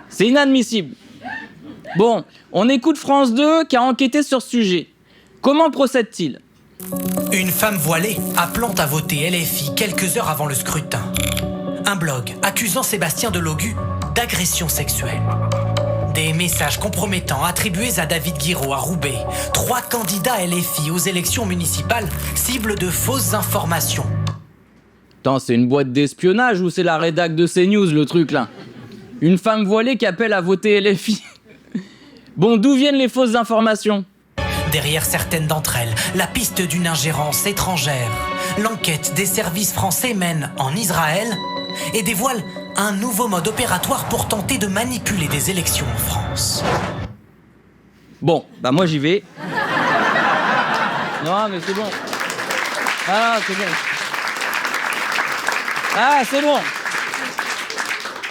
c'est inadmissible. Bon, on écoute France 2 qui a enquêté sur ce sujet. Comment procède-t-il ? Une femme voilée appelant à voter LFI quelques heures avant le scrutin. Un blog accusant Sébastien Delogu d'agression sexuelle. Des messages compromettants attribués à David Guiraud à Roubaix. 3 candidats LFI aux élections municipales ciblent de fausses informations. Attends, c'est une boîte d'espionnage ou c'est la rédac de CNews, le truc, là ? Une femme voilée qui appelle à voter LFI. Bon, d'où viennent les fausses informations ? Derrière certaines d'entre elles, la piste d'une ingérence étrangère. L'enquête des services français mène en Israël et dévoile un nouveau mode opératoire pour tenter de manipuler des élections en France. Bon, moi j'y vais. Non, mais c'est bon. Ah, c'est bon. Ah, c'est bon.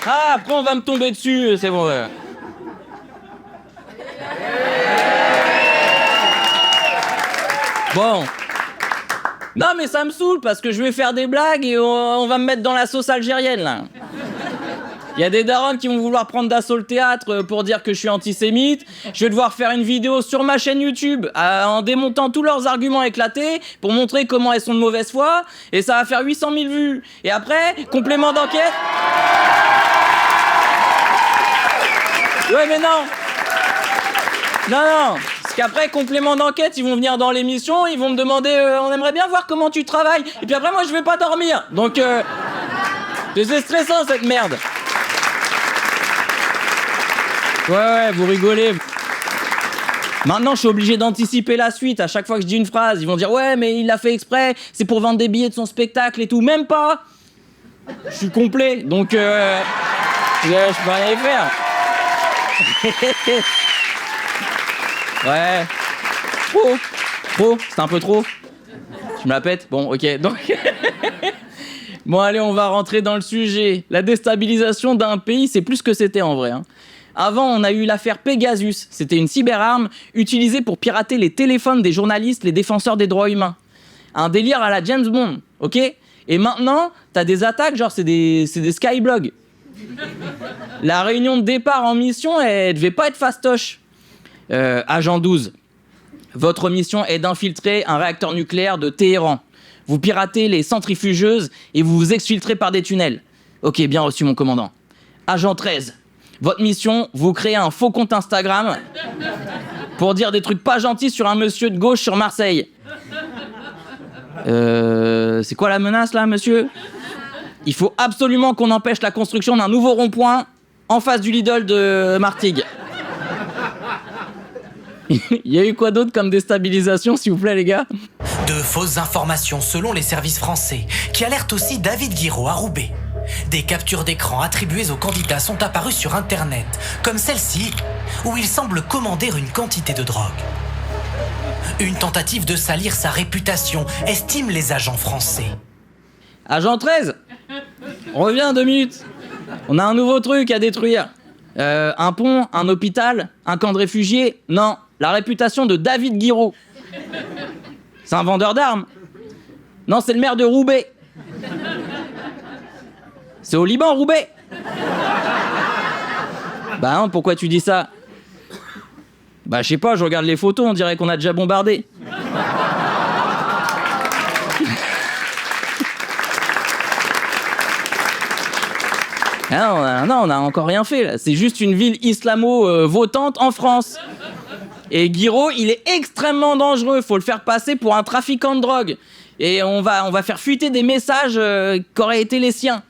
Ah, après on va me tomber dessus, c'est bon. Bon. Non, mais ça me saoule parce que je vais faire des blagues et on va me mettre dans la sauce algérienne, là. Il y a des darons qui vont vouloir prendre d'assaut le théâtre pour dire que je suis antisémite. Je vais devoir faire une vidéo sur ma chaîne YouTube en démontant tous leurs arguments éclatés pour montrer comment elles sont de mauvaise foi. Et ça va faire 800 000 vues. Et après, complément d'enquête. Ouais, mais non. Non. Parce qu'après, complément d'enquête, ils vont venir dans l'émission, ils vont me demander on aimerait bien voir comment tu travailles. Et puis après, moi, je vais pas dormir. Donc, c'est stressant, cette merde. Ouais, vous rigolez. Maintenant, je suis obligé d'anticiper la suite. À chaque fois que je dis une phrase, ils vont dire « Ouais, mais il l'a fait exprès, c'est pour vendre des billets de son spectacle et tout. » Même pas. Je suis complet, donc je peux rien y faire. Ouais. Trop. C'est un peu trop. Je me la pète. Bon, ok. Donc, Bon, allez, on va rentrer dans le sujet. La déstabilisation d'un pays, c'est plus ce que c'était en vrai. Avant, on a eu l'affaire Pegasus. C'était une cyberarme utilisée pour pirater les téléphones des journalistes, les défenseurs des droits humains. Un délire à la James Bond, ok ? Et maintenant, t'as des attaques, genre c'est des skyblogs. La réunion de départ en mission, elle devait pas être fastoche. Agent 12, votre mission est d'infiltrer un réacteur nucléaire de Téhéran. Vous piratez les centrifugeuses et vous vous exfiltrez par des tunnels. Ok, bien reçu mon commandant. Agent 13, votre mission, vous créez un faux compte Instagram pour dire des trucs pas gentils sur un monsieur de gauche sur Marseille. C'est quoi la menace là, monsieur ? Il faut absolument qu'on empêche la construction d'un nouveau rond-point en face du Lidl de Martigues. Il y a eu quoi d'autre comme déstabilisation, s'il vous plaît, les gars ? De fausses informations selon les services français, qui alertent aussi David Guiraud à Roubaix. Des captures d'écran attribuées aux candidats sont apparues sur Internet, comme celle-ci, où il semble commander une quantité de drogue. Une tentative de salir sa réputation, estiment les agents français. Agent 13, on revient 2 minutes. On a un nouveau truc à détruire. Un pont, un hôpital, un camp de réfugiés. Non, la réputation de David Guiraud. C'est un vendeur d'armes. Non, c'est le maire de Roubaix. C'est au Liban, Roubaix. Bah non, pourquoi tu dis ça ? Bah je sais pas, je regarde les photos, on dirait qu'on a déjà bombardé. Non, on a encore rien fait là. C'est juste une ville islamo-votante en France. Et Guiraud, il est extrêmement dangereux. Faut le faire passer pour un trafiquant de drogue. Et on va faire fuiter des messages qu'auraient été les siens.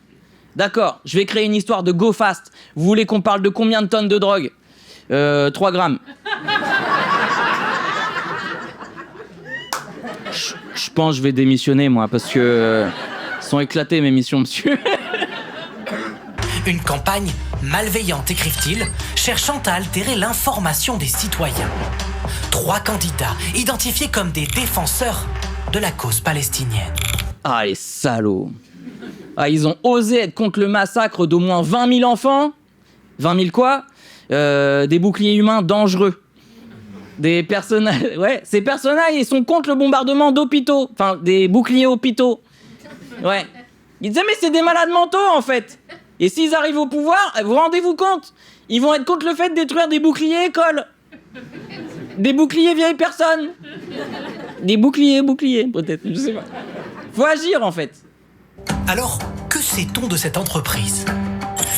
D'accord, je vais créer une histoire de go fast. Vous voulez qu'on parle de combien de tonnes de drogue ? 3 grammes. Je pense que je vais démissionner, moi, parce que sont éclatés mes missions, monsieur. Une campagne malveillante, écrivent-ils, cherchant à altérer l'information des citoyens. 3 candidats identifiés comme des défenseurs de la cause palestinienne. Ah, les salauds. Ah, ils ont osé être contre le massacre d'au moins 20 000 enfants. 20 000 quoi ? Des boucliers humains dangereux. Des personnages... Ouais, ces personnages, ils sont contre le bombardement d'hôpitaux. Enfin, des boucliers hôpitaux. Ouais. Ils disaient, mais c'est des malades mentaux, en fait. Et s'ils arrivent au pouvoir, vous rendez-vous compte ? Ils vont être contre le fait de détruire des boucliers écoles. Des boucliers vieilles personnes. Des boucliers, peut-être, je sais pas. Faut agir, en fait. Alors, que sait-on de cette entreprise ?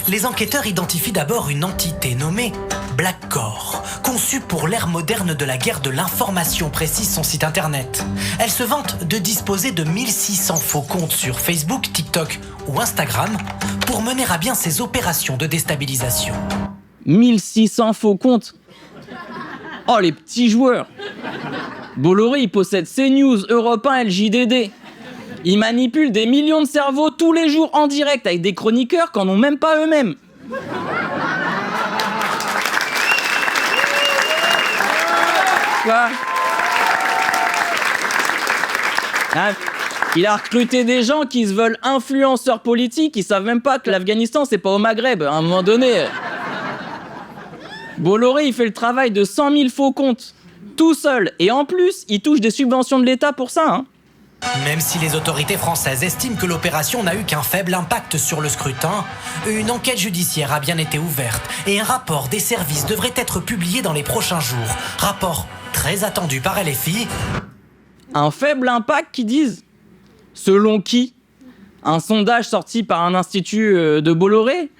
Les enquêteurs identifient d'abord une entité nommée Blackcore, conçue pour l'ère moderne de la guerre de l'information, précise son site internet. Elle se vante de disposer de 1600 faux comptes sur Facebook, TikTok ou Instagram pour mener à bien ses opérations de déstabilisation. 1600 faux comptes. Oh, les petits joueurs. Bolloré, il possède CNews, Europe 1, LJDD. Ils manipulent des millions de cerveaux tous les jours en direct avec des chroniqueurs qui n'en ont même pas eux-mêmes. Quoi ? Hein ? Il a recruté des gens qui se veulent influenceurs politiques, ils savent même pas que l'Afghanistan c'est pas au Maghreb, à un moment donné. Bolloré, il fait le travail de 100 000 faux comptes, tout seul, et en plus, il touche des subventions de l'État pour ça, hein. Même si les autorités françaises estiment que l'opération n'a eu qu'un faible impact sur le scrutin, une enquête judiciaire a bien été ouverte et un rapport des services devrait être publié dans les prochains jours. Rapport très attendu par LFI. Un faible impact, qu'ils disent ? Selon qui ? Un sondage sorti par un institut de Bolloré ?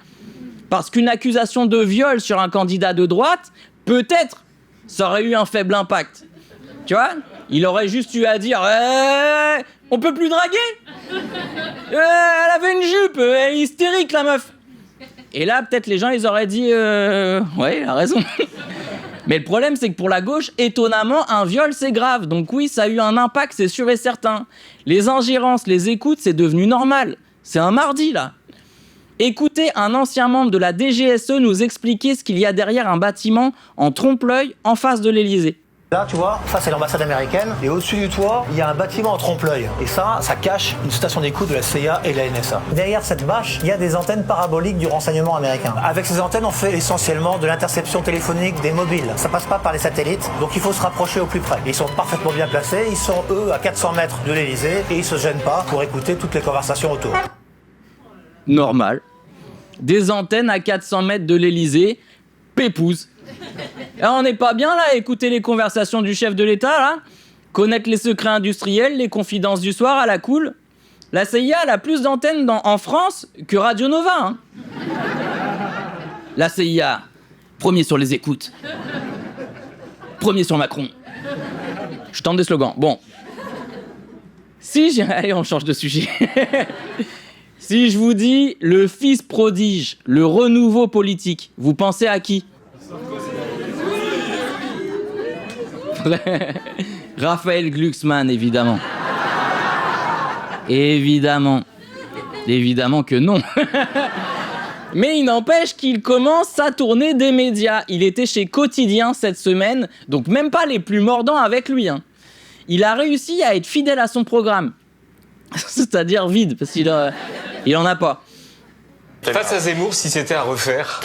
Parce qu'une accusation de viol sur un candidat de droite, peut-être, ça aurait eu un faible impact. Tu vois ? Il aurait juste eu à dire on peut plus draguer. Elle avait une jupe, elle est hystérique la meuf. Et là, peut-être les gens, ils auraient dit ouais, il a raison. Mais le problème, c'est que pour la gauche, étonnamment, un viol, c'est grave. Donc oui, ça a eu un impact, c'est sûr et certain. Les ingérences, les écoutes, c'est devenu normal. C'est un mardi, là. Écoutez un ancien membre de la DGSE nous expliquer ce qu'il y a derrière un bâtiment en trompe-l'œil en face de l'Élysée. Là, tu vois, ça c'est l'ambassade américaine, et au-dessus du toit, il y a un bâtiment en trompe-l'œil. Et ça cache une station d'écoute de la CIA et de la NSA. Derrière cette bâche, il y a des antennes paraboliques du renseignement américain. Avec ces antennes, on fait essentiellement de l'interception téléphonique des mobiles. Ça passe pas par les satellites, donc il faut se rapprocher au plus près. Ils sont parfaitement bien placés, ils sont eux à 400 mètres de l'Elysée, et ils se gênent pas pour écouter toutes les conversations autour. Normal. Des antennes à 400 mètres de l'Elysée, pépouze. Alors, on n'est pas bien là à écouter les conversations du chef de l'État là, connaître les secrets industriels, les confidences du soir à la cool. La CIA elle a plus d'antennes en France que Radio Nova. Hein. La CIA, premier sur les écoutes, premier sur Macron. Je tente des slogans. Bon, allez on change de sujet. Si je vous dis le fils prodige, le renouveau politique, vous pensez à qui ? Raphaël Glucksmann, évidemment. Évidemment que non. Mais il n'empêche qu'il commence à tourner des médias. Il était chez Quotidien cette semaine, donc même pas les plus mordants avec lui. Hein. Il a réussi à être fidèle à son programme. C'est-à-dire vide, parce qu'il en a pas. Face à Zemmour, si c'était à refaire...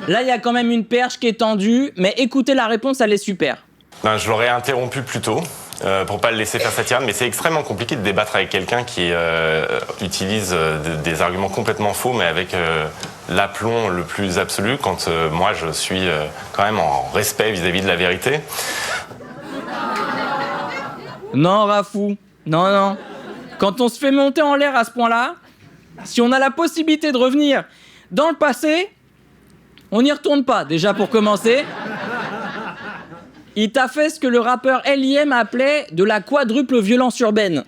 Là, il y a quand même une perche qui est tendue, mais écoutez la réponse, elle est super. Ben, je l'aurais interrompu plus tôt, pour pas le laisser faire sa tirade, mais c'est extrêmement compliqué de débattre avec quelqu'un qui utilise des arguments complètement faux, mais avec l'aplomb le plus absolu, quand moi je suis quand même en respect vis-à-vis de la vérité. Non, Rafou, non. Quand on se fait monter en l'air à ce point-là, si on a la possibilité de revenir dans le passé, on n'y retourne pas, déjà pour commencer. Il t'a fait ce que le rappeur L.I.M appelait de la quadruple violence urbaine.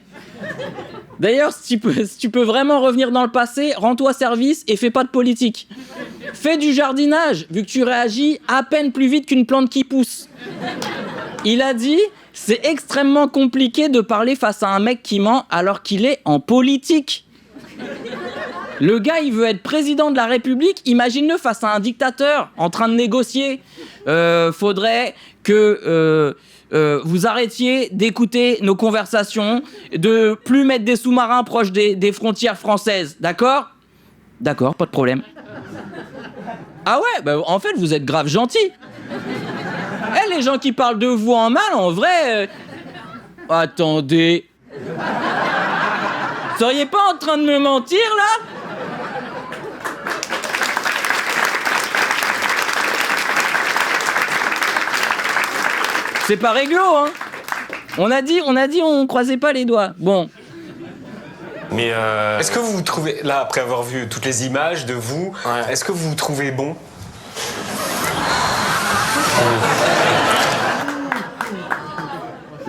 D'ailleurs, si tu peux vraiment revenir dans le passé, rends-toi service et fais pas de politique. Fais du jardinage, vu que tu réagis à peine plus vite qu'une plante qui pousse. Il a dit, c'est extrêmement compliqué de parler face à un mec qui ment alors qu'il est en politique. Le gars, il veut être président de la République, imagine-le face à un dictateur en train de négocier. Faudrait que vous arrêtiez d'écouter nos conversations, de plus mettre des sous-marins proches des frontières françaises, d'accord ? D'accord, pas de problème. Ah ouais, bah en fait, vous êtes grave gentils. Les gens qui parlent de vous en mal, en vrai... Attendez... Seriez pas en train de me mentir, là ? C'est pas réglo, hein. On a dit on croisait pas les doigts. Bon. Mais est-ce que vous vous trouvez, là, après avoir vu toutes les images de vous, est-ce que vous vous trouvez bon ?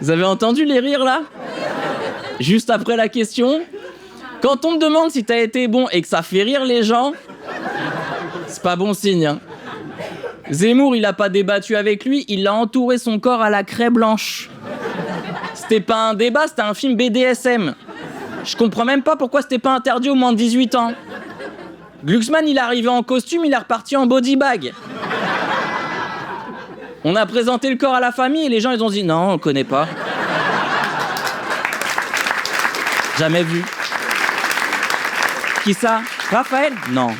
Vous avez entendu les rires, là ? Juste après la question. Quand on te demande si t'as été bon et que ça fait rire les gens, c'est pas bon signe, hein. Zemmour, il a pas débattu avec lui, il a entouré son corps à la craie blanche. C'était pas un débat, c'était un film BDSM. Je comprends même pas pourquoi c'était pas interdit aux moins de 18 ans. Glucksmann, il est arrivé en costume, il est reparti en body bag. On a présenté le corps à la famille et les gens, ils ont dit non, on connaît pas. Jamais vu. Qui ça ? Raphaël ? Non.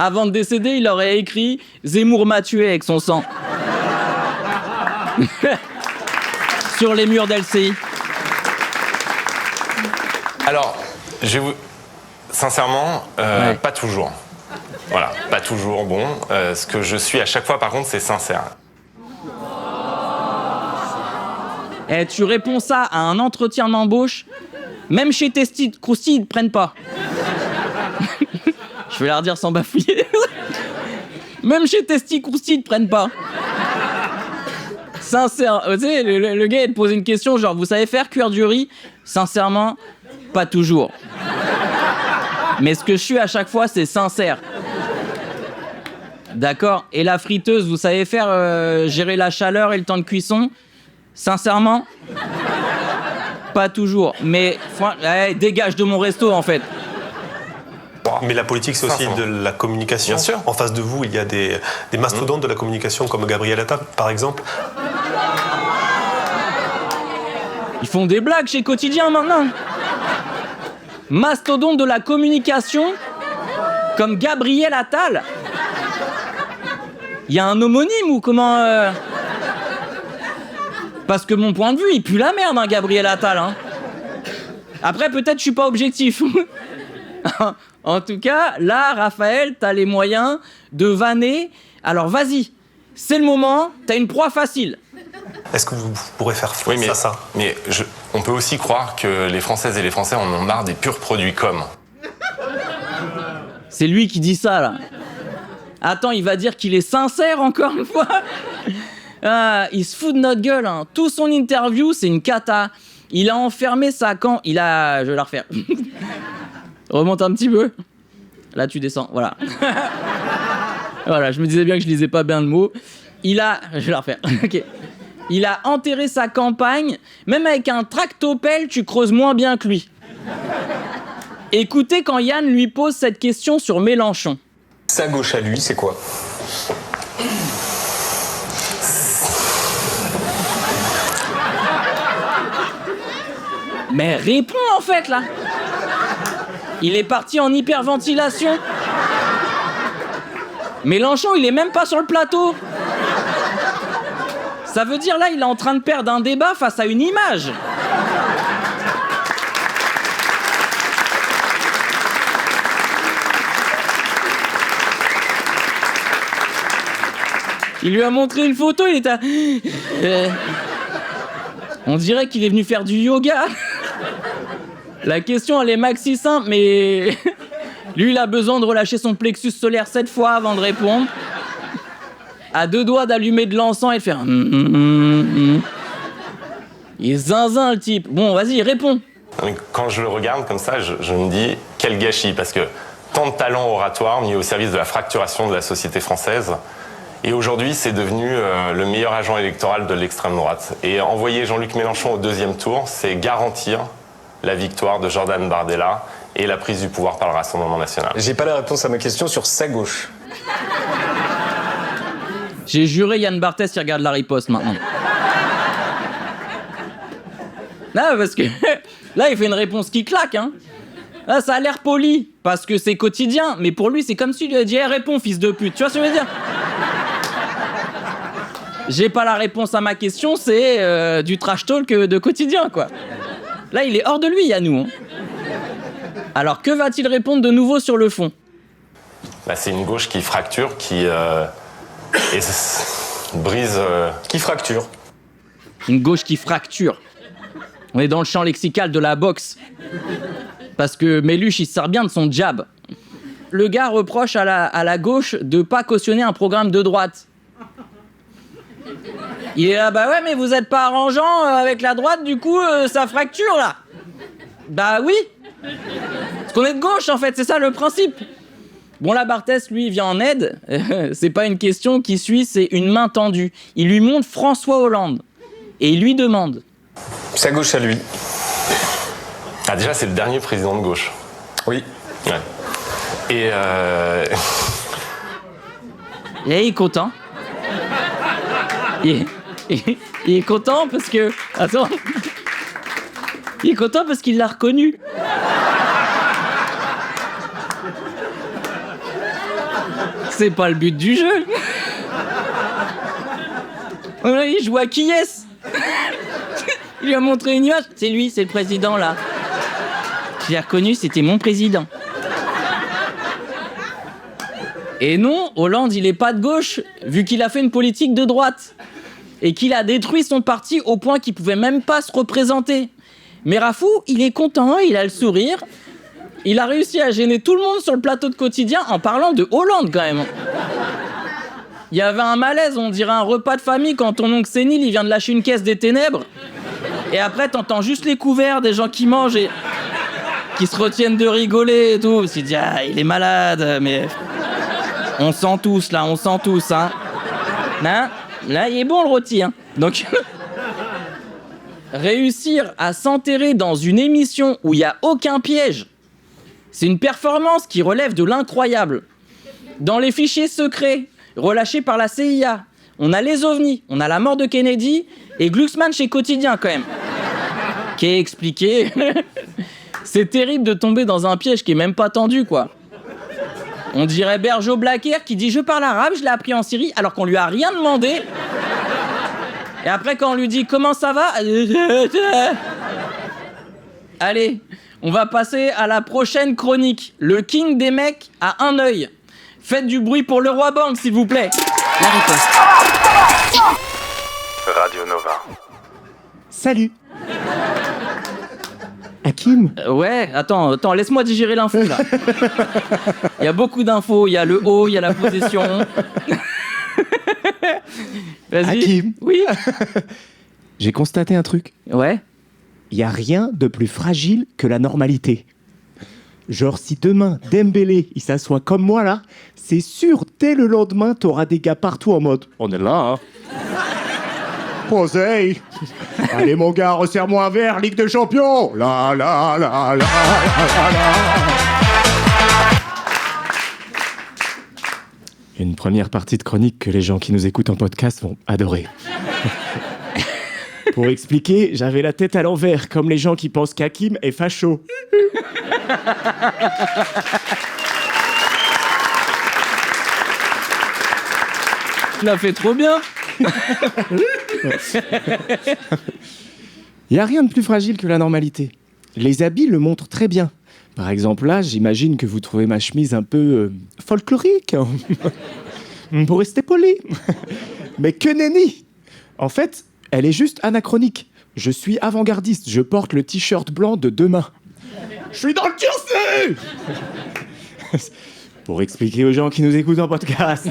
Avant de décéder, il aurait écrit « Zemmour m'a tué avec son sang ». Sur les murs d'LCI. Alors, sincèrement, pas toujours. Voilà, pas toujours bon. Ce que je suis à chaque fois, par contre, c'est sincère. Tu réponds ça à un entretien d'embauche, même chez Testi Crousty, ils ne prennent pas. Je vais la redire sans bafouiller. Même chez Testi Crousty, ils te prennent pas. Sincère, tu sais, le gars, il te pose une question, genre, vous savez faire cuire du riz ? Sincèrement, pas toujours. Mais ce que je suis à chaque fois, c'est sincère. D'accord ? Et la friteuse, vous savez faire gérer la chaleur et le temps de cuisson ? Sincèrement ? Pas toujours. Mais, dégage de mon resto, en fait. croire. Mais la politique, c'est aussi de la communication. Bien sûr. En face de vous, il y a des mastodontes de la communication comme Gabriel Attal, par exemple. Ils font des blagues chez Quotidien maintenant. Mastodonte de la communication comme Gabriel Attal. Il y a un homonyme ou comment Parce que mon point de vue, il pue la merde, hein, Gabriel Attal. Hein. Après, peut-être je suis pas objectif. En tout cas, là, Raphaël, t'as les moyens de vanner. Alors vas-y, c'est le moment, t'as une proie facile. Est-ce que vous pourrez faire face à ça? Mais on peut aussi croire que les Françaises et les Français en ont marre des purs produits com. C'est lui qui dit ça, là. Attends, il va dire qu'il est sincère, encore une fois. Ah, il se fout de notre gueule, hein. Tout son interview, c'est une cata. Il a enfermé sa camp... Je vais la refaire. Remonte un petit peu. Là, tu descends, voilà. Voilà, je me disais bien que je lisais pas bien le mot. Je vais la refaire. Ok. Il a enterré sa campagne. Même avec un tractopelle, tu creuses moins bien que lui. Écoutez quand Yann lui pose cette question sur Mélenchon. Sa gauche à lui, c'est quoi? Mais réponds en fait là. Il est parti en hyperventilation. Mélenchon, il est même pas sur le plateau. Ça veut dire là, il est en train de perdre un débat face à une image. Il lui a montré une photo, il était... On dirait qu'il est venu faire du yoga. La question, elle est maxi simple, mais... Lui, il a besoin de relâcher son plexus solaire 7 fois avant de répondre. À 2 doigts d'allumer de l'encens et de faire... Il est zinzin, le type. Bon, vas-y, réponds. Quand je le regarde comme ça, je me dis, quel gâchis, parce que tant de talent oratoire mis au service de la fracturation de la société française... Et aujourd'hui, c'est devenu le meilleur agent électoral de l'extrême droite. Et envoyer Jean-Luc Mélenchon au 2e tour, c'est garantir la victoire de Jordan Bardella et la prise du pouvoir par le Rassemblement national. J'ai pas la réponse à ma question sur sa gauche. J'ai juré Yann Barthès, il regarde la riposte maintenant. Non, parce que là, il fait une réponse qui claque, hein. Là, ça a l'air poli, parce que c'est Quotidien, mais pour lui, c'est comme s'il lui a dit hey, « réponds, fils de pute », tu vois ce que je veux dire? J'ai pas la réponse à ma question, c'est du trash talk de Quotidien, quoi. Là, il est hors de lui, Yannou. Hein. Alors, que va-t-il répondre de nouveau sur le fond? Bah, c'est une gauche qui fracture, qui brise... Qui fracture. Une gauche qui fracture. On est dans le champ lexical de la boxe. Parce que Méluche, il se sert bien de son jab. Le gars reproche à la gauche de pas cautionner un programme de droite. Il est là, bah ouais, mais vous êtes pas arrangeant avec la droite, du coup, ça fracture, là. Bah oui. Parce qu'on est de gauche, en fait, c'est ça le principe. Bon, là, Barthès, lui, il vient en aide. C'est pas une question qui suit, c'est une main tendue. Il lui montre François Hollande. Et il lui demande. Sa gauche à lui. Ah, déjà, c'est le dernier président de gauche. Oui. Ouais. Et il est content. Il est content parce que... Attends. Il est content parce qu'il l'a reconnu. C'est pas le but du jeu. Il joue à qui est-ce? Il lui a montré une image. C'est lui, c'est le président, là. Je l'ai reconnu, c'était mon président. Et non, Hollande, il est pas de gauche, vu qu'il a fait une politique de droite. Et qu'il a détruit son parti au point qu'il pouvait même pas se représenter. Mais Rafou, il est content, il a le sourire. Il a réussi à gêner tout le monde sur le plateau de Quotidien en parlant de Hollande, quand même. Il y avait un malaise, on dirait un repas de famille quand ton oncle sénile, il vient de lâcher une caisse des ténèbres. Et après, t'entends juste les couverts des gens qui mangent et qui se retiennent de rigoler et tout. Tu te dis, ah, il est malade, mais... On sent tous, là, on sent tous, hein. Là, il est bon, le rôti, hein. Donc, réussir à s'enterrer dans une émission où il n'y a aucun piège, C'est une performance qui relève de l'incroyable. Dans les fichiers secrets relâchés par la CIA, on a les ovnis, on a la mort de Kennedy et Glucksmann chez Quotidien quand même, qui est expliqué. C'est terrible de tomber dans un piège qui est même pas tendu, quoi. On dirait Berjo Blacker qui dit « Je parle arabe, je l'ai appris en Syrie » alors qu'on lui a rien demandé. Et après, quand on lui dit « Comment ça va ?» Allez, on va passer à la prochaine chronique. Le king des mecs a un œil. Faites du bruit pour le roi Bang, s'il vous plaît. La riposte. Radio Nova. Salut. Hakim ? Ouais, attends, laisse-moi digérer l'info, là. Il y a beaucoup d'infos, il y a le haut, il y a la possession. Vas-y. Hakim ? Oui. J'ai constaté un truc. Ouais ? Il n'y a rien de plus fragile que la normalité. Genre, si demain, Dembélé, il s'assoit comme moi, là, c'est sûr, dès le lendemain, t'auras des gars partout en mode « On est là, hein ?» Posez. Allez, mon gars, resserre-moi un verre, Ligue des Champions. La, la, la, la, la, la. Une première partie de chronique que les gens qui nous écoutent en podcast vont adorer. Pour expliquer, j'avais la tête à l'envers, comme les gens qui pensent qu'Hakim est facho. Tu l'as fait trop bien. Il n'y a rien de plus fragile que la normalité. Les habits le montrent très bien. Par exemple, là, j'imagine que vous trouvez ma chemise un peu folklorique. Pour rester poli. Mais que nenni. En fait, elle est juste anachronique. Je suis avant-gardiste. Je porte le t-shirt blanc de demain. Je suis dans le tiercé. Pour expliquer aux gens qui nous écoutent en podcast.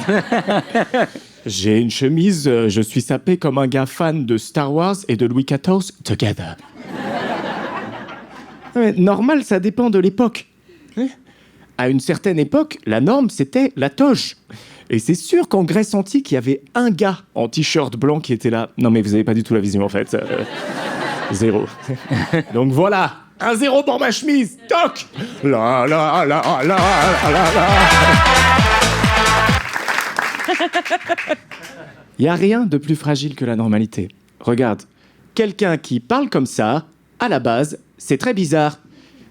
J'ai une chemise, je suis sapé comme un gars fan de Star Wars et de Louis XIV together. Mais normal, ça dépend de l'époque. À une certaine époque, la norme, c'était la toge. Et c'est sûr qu'en Grèce antique, il y avait un gars en t-shirt blanc qui était là. Non mais vous avez pas du tout la vision en fait. 0. Donc voilà, 1-0 pour ma chemise. Toc. La la la la la la. Il n'y a rien de plus fragile que la normalité. Regarde, quelqu'un qui parle comme ça, à la base, c'est très bizarre.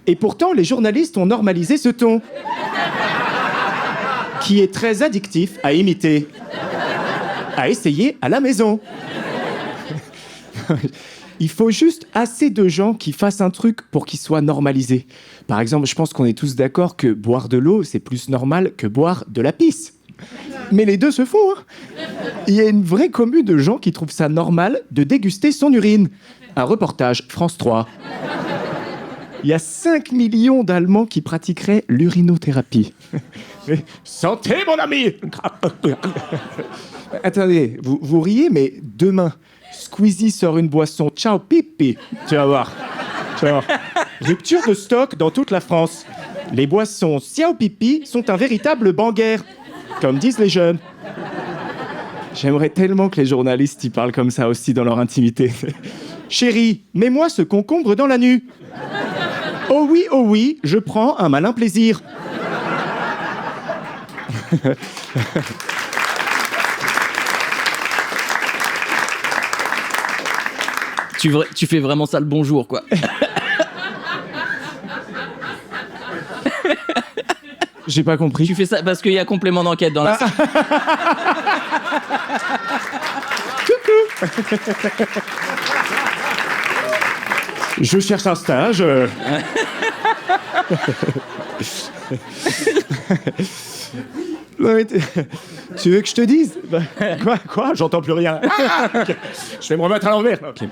Et pourtant, les journalistes ont normalisé ce ton. Qui est très addictif à imiter. À essayer à la maison. Il faut juste assez de gens qui fassent un truc pour qu'il soit normalisé. Par exemple, je pense qu'on est tous d'accord que boire de l'eau, c'est plus normal que boire de la pisse. Mais les deux se font, hein. Il y a une vraie commune de gens qui trouvent ça normal de déguster son urine. Un reportage France 3. Il y a 5 millions d'Allemands qui pratiqueraient l'urinothérapie. Santé, mon ami. Attendez, vous riez, mais demain, Squeezie sort une boisson Ciao Pipi. Tu vas voir. Rupture de stock dans toute la France. Les boissons Ciao Pipi sont un véritable banger. Comme disent les jeunes. J'aimerais tellement que les journalistes y parlent comme ça aussi dans leur intimité. Chérie, mets-moi ce concombre dans la nuit. Oh oui, je prends un malin plaisir. Tu fais vraiment ça le bonjour, quoi. J'ai pas compris. Tu fais ça parce qu'il y a complément d'enquête dans la... Coucou. Je cherche un stage. Non, mais tu veux que je te dise? Quoi? J'entends plus rien. Okay. Je vais me remettre à l'envers. Okay.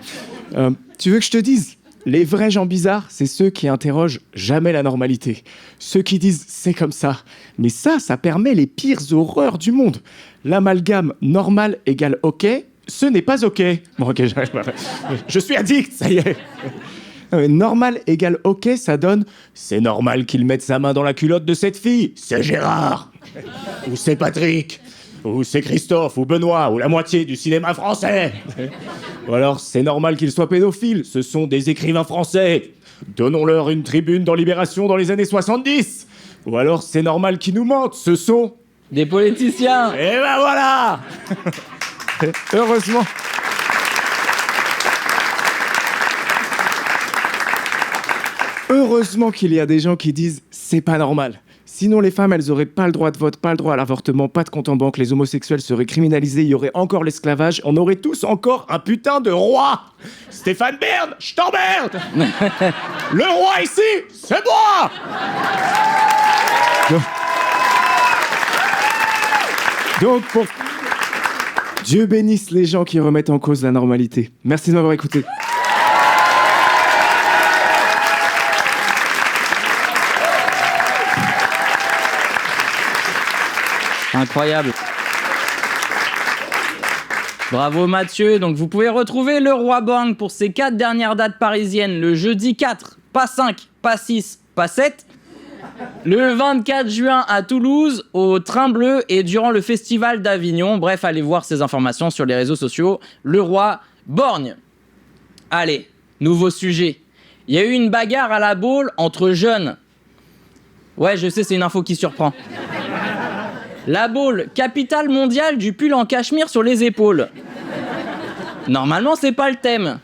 Tu veux que je te dise? Les vrais gens bizarres, c'est ceux qui interrogent jamais la normalité. Ceux qui disent « c'est comme ça ». Mais ça permet les pires horreurs du monde. L'amalgame normal égale OK, ce n'est pas OK. Bon, OK, je suis addict, ça y est. Normal égale OK, ça donne « c'est normal qu'il mette sa main dans la culotte de cette fille, c'est Gérard ». Ou « c'est Patrick ». ou c'est Christophe, ou Benoît, ou la moitié du cinéma français. Ou alors c'est normal qu'ils soient pédophiles, ce sont des écrivains français. Donnons-leur une tribune dans Libération dans les années 70. Ou alors c'est normal qu'ils nous mentent, ce sont... des politiciens. Et ben voilà. Heureusement... Heureusement qu'il y a des gens qui disent « c'est pas normal ». Sinon, les femmes, elles auraient pas le droit de vote, pas le droit à l'avortement, pas de compte en banque, les homosexuels seraient criminalisés, il y aurait encore l'esclavage, on aurait tous encore un putain de roi. Stéphane Bern, je t'emmerde. Le roi ici, c'est moi. Donc, pour... Dieu bénisse les gens qui remettent en cause la normalité. Merci de m'avoir écouté. Incroyable. Bravo Mathieu. Donc vous pouvez retrouver le Roi Borgne pour ses 4 dernières dates parisiennes. Le jeudi 4, pas 5, pas 6, pas 7. Le 24 juin à Toulouse, au Train Bleu et durant le Festival d'Avignon. Bref, allez voir ces informations sur les réseaux sociaux. Le Roi Borgne. Allez, nouveau sujet. Il y a eu une bagarre à la Baule entre jeunes. Ouais, je sais, c'est une info qui surprend. La Baule, capitale mondiale du pull en cachemire sur les épaules. Normalement, c'est pas le thème.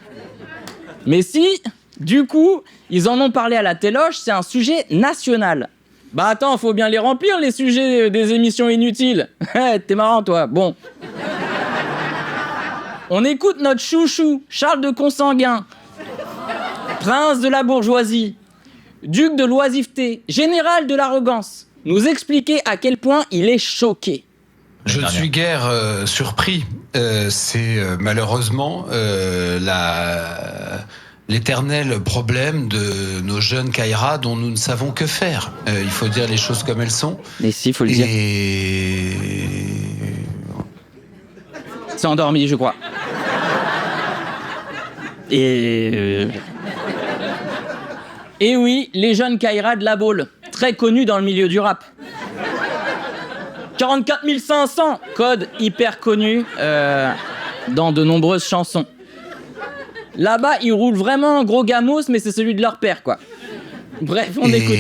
Mais si, du coup, ils en ont parlé à la téloche, c'est un sujet national. Bah attends, faut bien les remplir, les sujets des émissions inutiles. T'es marrant, toi. Bon. On écoute notre chouchou, Charles de Consanguin. Prince de la bourgeoisie, duc de l'oisiveté, général de l'arrogance, nous expliquer à quel point il est choqué. Je ne suis guère surpris. C'est malheureusement l'éternel problème de nos jeunes Kaira dont nous ne savons que faire. Il faut dire les choses comme elles sont. Mais si, il faut le dire. C'est endormi, je crois. Et oui, les jeunes Kaira de la Baule, très connus dans le milieu du rap. 44 500, code hyper connu dans de nombreuses chansons. Là-bas, ils roulent vraiment un gros gamos, mais c'est celui de leur père, quoi. Bref, on écoute.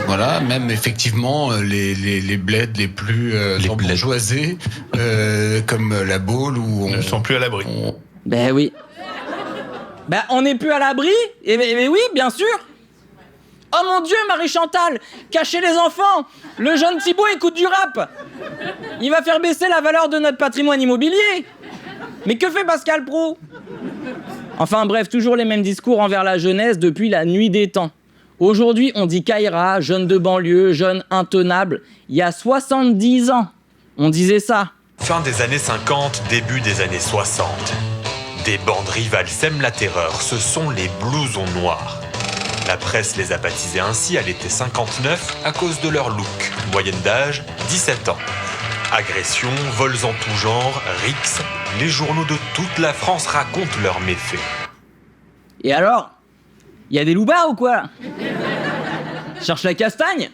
Voilà, même effectivement, les bleds les plus embourgeoisés, comme la Baule, où on... ne sont plus à l'abri. Ben oui. Ben, on n'est plus à l'abri. Et oui, bien sûr. Oh mon Dieu, Marie-Chantal, cachez les enfants. Le jeune Thibaut écoute du rap. Il va faire baisser la valeur de notre patrimoine immobilier. Mais que fait Pascal Praud? Enfin bref, toujours les mêmes discours envers la jeunesse depuis la nuit des temps. Aujourd'hui, on dit Kaira, jeune de banlieue, jeune intenable. Il y a 70 ans, on disait ça. Fin des années 50, début des années 60. Des bandes rivales sèment la terreur, ce sont les blousons noirs. La presse les a baptisés ainsi à l'été 59 à cause de leur look. Moyenne d'âge, 17 ans. Agressions, vols en tout genre, rixes, les journaux de toute la France racontent leurs méfaits. Et alors? Y a des loupards ou quoi? Cherche la castagne?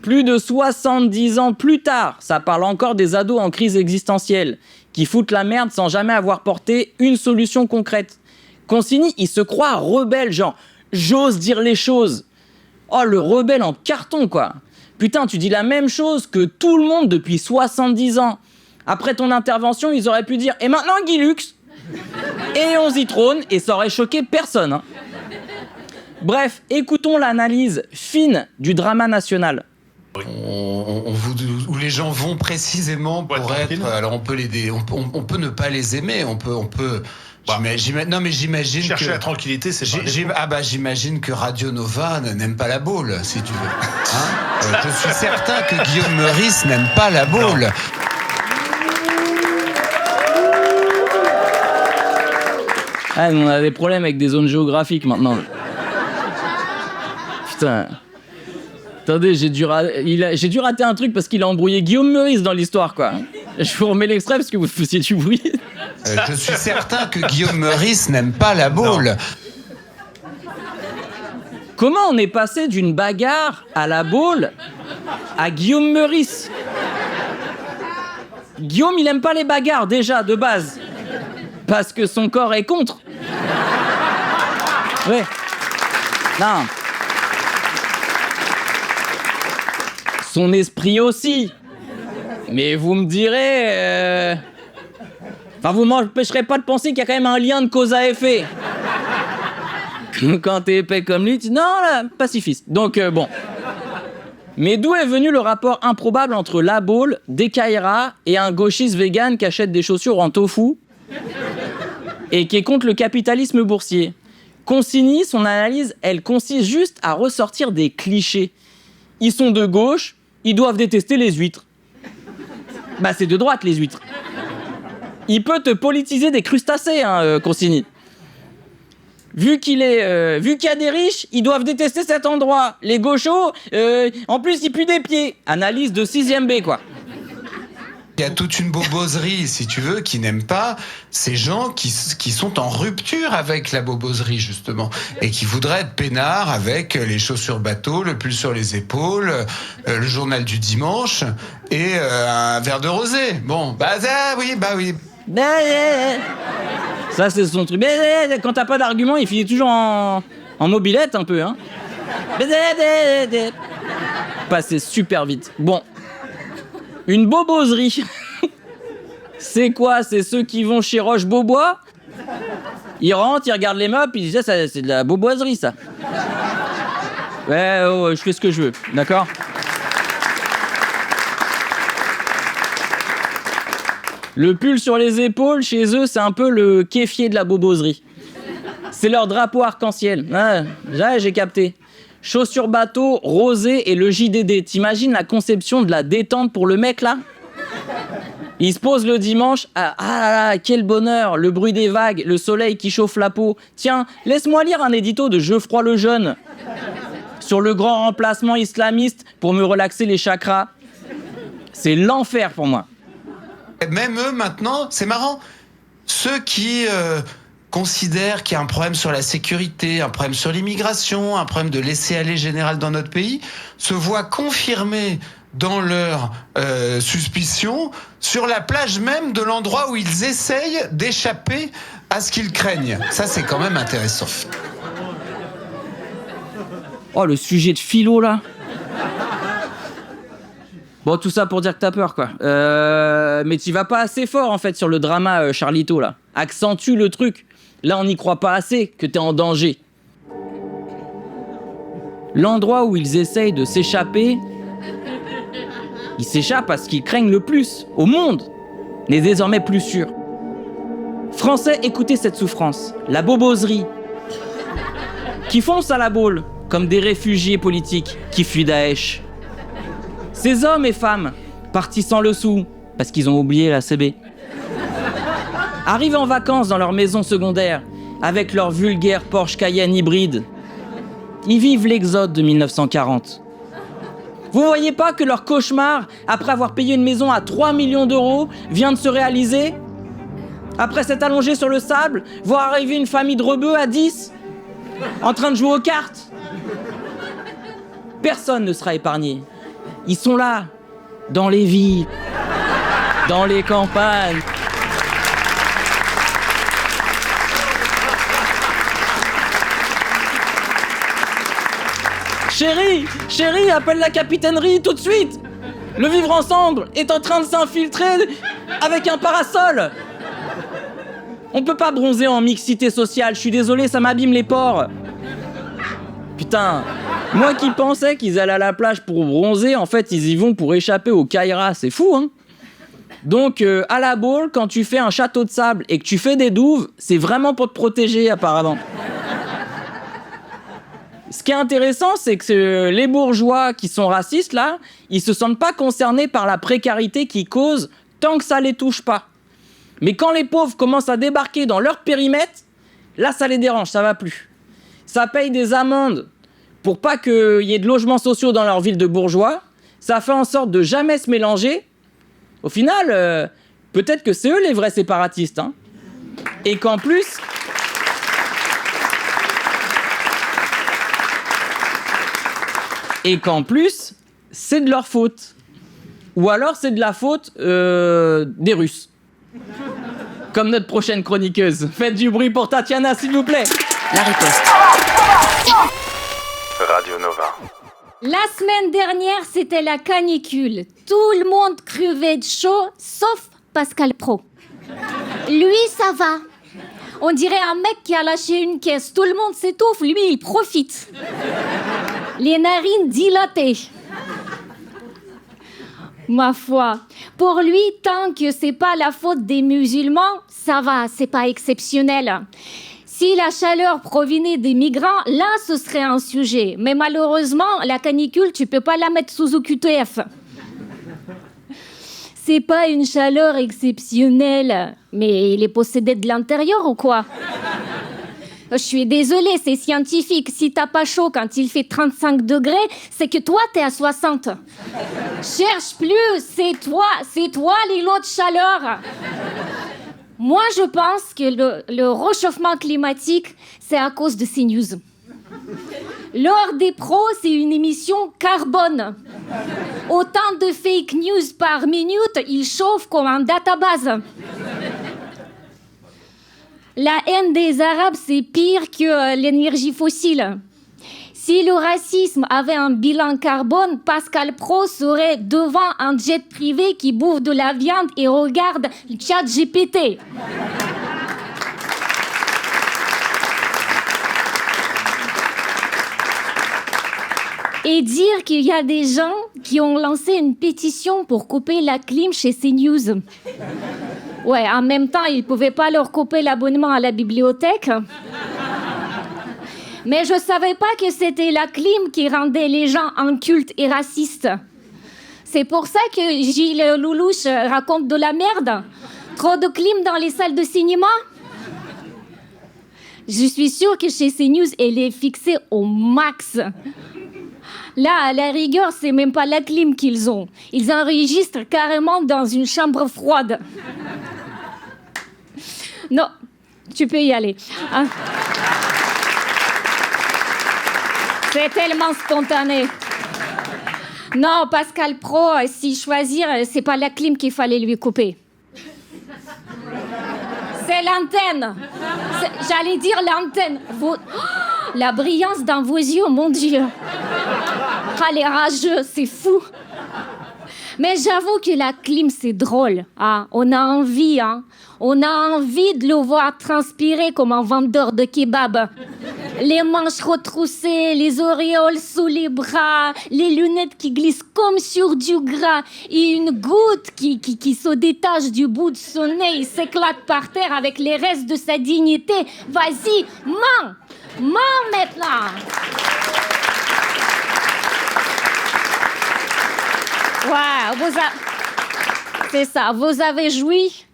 Plus de 70 ans plus tard, ça parle encore des ados en crise existentielle, qui foutent la merde sans jamais avoir porté une solution concrète. Consigny, il se croit rebelle, genre, j'ose dire les choses. Oh, le rebelle en carton, quoi. Putain, tu dis la même chose que tout le monde depuis 70 ans. Après ton intervention, ils auraient pu dire « Et maintenant, Guy Lux !» Et on zitrone, et ça aurait choqué personne. Hein. Bref, écoutons l'analyse fine du drama national. Où les gens vont précisément pour être... Alors on peut on peut ne pas les aimer, on peut j'imagine chercher la tranquillité, c'est pas j'imagine que Radio Nova n'aime pas la Baule, si tu veux. Hein je suis certain que Guillaume Meurice n'aime pas la Baule. Ah, on a des problèmes avec des zones géographiques maintenant. Putain. Attendez, j'ai dû rater un truc parce qu'il a embrouillé Guillaume Meurice dans l'histoire, quoi. Je vous remets l'extrait parce que vous faisiez du bruit. Je suis certain que Guillaume Meurice n'aime pas la Baule. Comment on est passé d'une bagarre à la Baule à Guillaume Meurice. Guillaume, il aime pas les bagarres, déjà, de base. Parce que son corps est contre. Ouais. Non. Son esprit aussi. Mais vous me direz... Enfin, vous m'empêcherez pas de penser qu'il y a quand même un lien de cause à effet. Quand t'es épais comme lui, tu dis non, là, pacifiste. Donc, bon. Mais d'où est venu le rapport improbable entre la Baule, des Kaira et un gauchiste vegan qui achète des chaussures en tofu et qui est contre le capitalisme boursier? Consigny, son analyse, elle consiste juste à ressortir des clichés. Ils sont de gauche, ils doivent détester les huîtres. Bah, c'est de droite, les huîtres. Il peut te politiser des crustacés, hein, Consigny. Vu qu'il y a des riches, ils doivent détester cet endroit. Les gauchos, en plus, ils puent des pieds. Analyse de 6e B, quoi. Il y a toute une boboserie, si tu veux, qui n'aiment pas ces gens qui sont en rupture avec la boboserie, justement, et qui voudraient être peinards avec les chaussures bateau, le pull sur les épaules, le journal du dimanche et un verre de rosé. Bon, bah oui. Ça, c'est son truc. Mais quand t'as pas d'argument, il finit toujours en mobilette, un peu, hein. Passé super vite. Bon. Une boboserie. C'est quoi? C'est ceux qui vont chez Roche-Beaubois. Ils rentrent, ils regardent les meubles, ils disent ça, c'est de la boboiserie, ça. Ouais, je fais ce que je veux, d'accord? Le pull sur les épaules, chez eux, c'est un peu le kéfier de la boboserie. C'est leur drapeau arc-en-ciel. Ouais, j'ai capté. Chaussures bateau, rosé et le JDD. T'imagines la conception de la détente pour le mec, là? Il se pose le dimanche. Ah là là, quel bonheur! Le bruit des vagues, le soleil qui chauffe la peau. Tiens, laisse-moi lire un édito de Geoffroy Lejeune sur le grand remplacement islamiste pour me relaxer les chakras. C'est l'enfer pour moi. Même eux, maintenant, c'est marrant. Ceux qui considèrent qu'il y a un problème sur la sécurité, un problème sur l'immigration, un problème de laisser-aller général dans notre pays, se voient confirmer dans leur suspicion sur la plage même de l'endroit où ils essayent d'échapper à ce qu'ils craignent. Ça, c'est quand même intéressant. Oh, le sujet de philo, là. Bon, tout ça pour dire que t'as peur, quoi. Mais tu vas pas assez fort, en fait, sur le drama Charlito, là. Accentue le truc. Là, on n'y croit pas assez que t'es en danger. L'endroit où ils essayent de s'échapper, ils s'échappent parce qu'ils craignent le plus au monde, n'est désormais plus sûr. Français, écoutez cette souffrance, la boboserie, qui foncent à la Baule, comme des réfugiés politiques qui fuient Daesh. Ces hommes et femmes, partis sans le sou, parce qu'ils ont oublié la CB, arrivent en vacances dans leur maison secondaire, avec leur vulgaire Porsche Cayenne hybride. Ils vivent l'exode de 1940. Vous voyez pas que leur cauchemar, après avoir payé une maison à 3 millions d'euros, vient de se réaliser? Après s'être allongé sur le sable, voir arriver une famille de rebeux à 10, en train de jouer aux cartes. Personne ne sera épargné. Ils sont là, dans les villes, dans les campagnes. Chérie, appelle la capitainerie tout de suite. Le vivre ensemble est en train de s'infiltrer avec un parasol. On peut pas bronzer en mixité sociale, je suis désolé, ça m'abîme les pores. Putain, moi qui pensais qu'ils allaient à la plage pour bronzer, en fait, ils y vont pour échapper au Kaira, c'est fou, hein. Donc, à la Baule, quand tu fais un château de sable et que tu fais des douves, c'est vraiment pour te protéger, apparemment. Ce qui est intéressant, c'est que les bourgeois qui sont racistes, là, ils se sentent pas concernés par la précarité qu'ils causent tant que ça les touche pas. Mais quand les pauvres commencent à débarquer dans leur périmètre, là, ça les dérange, ça va plus. Ça paye des amendes pour pas qu'il y ait de logements sociaux dans leur ville de bourgeois. Ça fait en sorte de jamais se mélanger. Au final, peut-être que c'est eux les vrais séparatistes, hein. Et qu'en plus... c'est de leur faute. Ou alors c'est de la faute des Russes. Comme notre prochaine chroniqueuse. Faites du bruit pour Tatiana, s'il vous plaît. La riposte. Radio Nova. La semaine dernière, c'était la canicule. Tout le monde crevait de chaud, sauf Pascal Praud. Lui, ça va. On dirait un mec qui a lâché une caisse. Tout le monde s'étouffe, lui, il profite. Les narines dilatées. Ma foi, pour lui, tant que c'est pas la faute des musulmans, ça va, c'est pas exceptionnel. Si la chaleur provenait des migrants, là, ce serait un sujet. Mais malheureusement, la canicule, tu peux pas la mettre sous OQTF. C'est pas une chaleur exceptionnelle. Mais il est possédé de l'intérieur ou quoi? Je suis désolée, c'est scientifique. Si t'as pas chaud quand il fait 35 degrés, c'est que toi, t'es à 60. Cherche plus, c'est toi les lots de chaleur. Moi, je pense que le réchauffement climatique, c'est à cause de CNews. L'heure des pros, c'est une émission carbone. Autant de fake news par minute, il chauffe comme un database. La haine des Arabes, c'est pire que l'énergie fossile. Si le racisme avait un bilan carbone, Pascal Praud serait devant un jet privé qui bouffe de la viande et regarde le ChatGPT. Et dire qu'il y a des gens qui ont lancé une pétition pour couper la clim chez CNews. Ouais, en même temps, ils ne pouvaient pas leur couper l'abonnement à la bibliothèque. Mais je ne savais pas que c'était la clim qui rendait les gens incultes et racistes. C'est pour ça que Gilles Loulouche raconte de la merde. Trop de clim dans les salles de cinéma. Je suis sûre que chez CNews, elle est fixée au max. Là, à la rigueur, c'est même pas la clim qu'ils ont. Ils enregistrent carrément dans une chambre froide. Non, tu peux y aller. Hein? C'est tellement spontané. Non, Pascal Praud, si choisir, c'est pas la clim qu'il fallait lui couper. C'est l'antenne. J'allais dire l'antenne. La brillance dans vos yeux, mon Dieu. Ah, les rageux, c'est fou. Mais j'avoue que la clim, c'est drôle. Ah, on a envie, hein. On a envie de le voir transpirer comme un vendeur de kebab. Les manches retroussées, les auréoles sous les bras, les lunettes qui glissent comme sur du gras, et une goutte qui se détache du bout de son nez, il s'éclate par terre avec les restes de sa dignité. Vas-y, mens maintenant. Ouais, c'est ça, vous avez joui.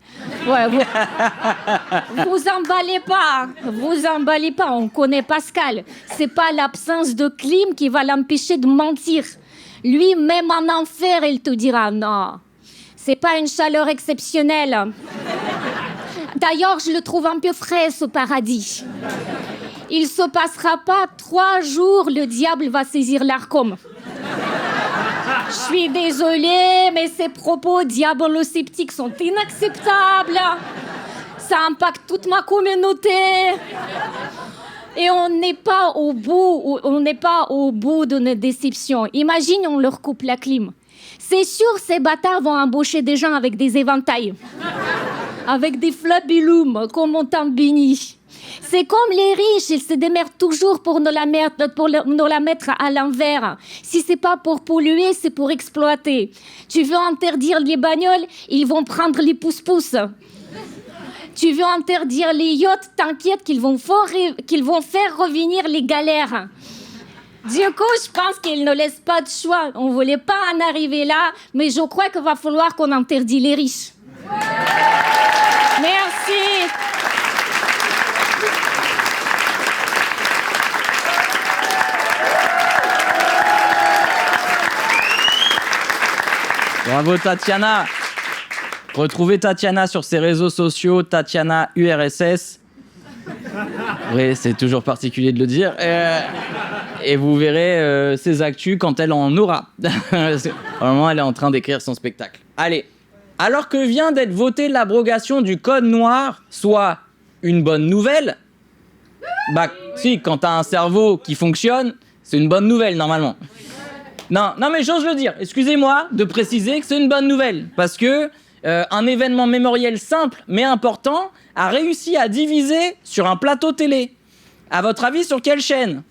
Ouais, vous emballez pas, on connaît Pascal. C'est pas l'absence de clim qui va l'empêcher de mentir. Lui, même en enfer, il te dira non. C'est pas une chaleur exceptionnelle. D'ailleurs, je le trouve un peu frais, ce paradis. Il se passera pas 3 jours, le diable va saisir l'Arcom. Je suis désolée, mais ces propos diabolo-sceptiques sont inacceptables. Ça impacte toute ma communauté. Et on n'est pas au bout de nos déceptions. Imagine, on leur coupe la clim. C'est sûr, ces bâtards vont embaucher des gens avec des éventails. Avec des flabellums, comme on t'en bénit. C'est comme les riches, ils se démerdent toujours pour nous la mettre à l'envers. Si c'est pas pour polluer, c'est pour exploiter. Tu veux interdire les bagnoles, ils vont prendre les pousse-pousse. Tu veux interdire les yachts, t'inquiète qu'ils vont faire revenir les galères. Du coup, je pense qu'ils ne laissent pas de choix. On voulait pas en arriver là, mais je crois qu'il va falloir qu'on interdise les riches. Merci. Bravo Tatiana. Retrouvez Tatiana sur ses réseaux sociaux, Tatiana URSS. Oui, c'est toujours particulier de le dire. Et vous verrez ses actus quand elle en aura. Normalement, elle est en train d'écrire son spectacle. Allez, alors que vient d'être votée l'abrogation du code noir, soit une bonne nouvelle, bah si, quand t'as un cerveau qui fonctionne, c'est une bonne nouvelle normalement. Non, mais j'ose le dire, excusez-moi de préciser que c'est une bonne nouvelle, parce que un événement mémoriel simple mais important a réussi à diviser sur un plateau télé. À votre avis, sur quelle chaîne ?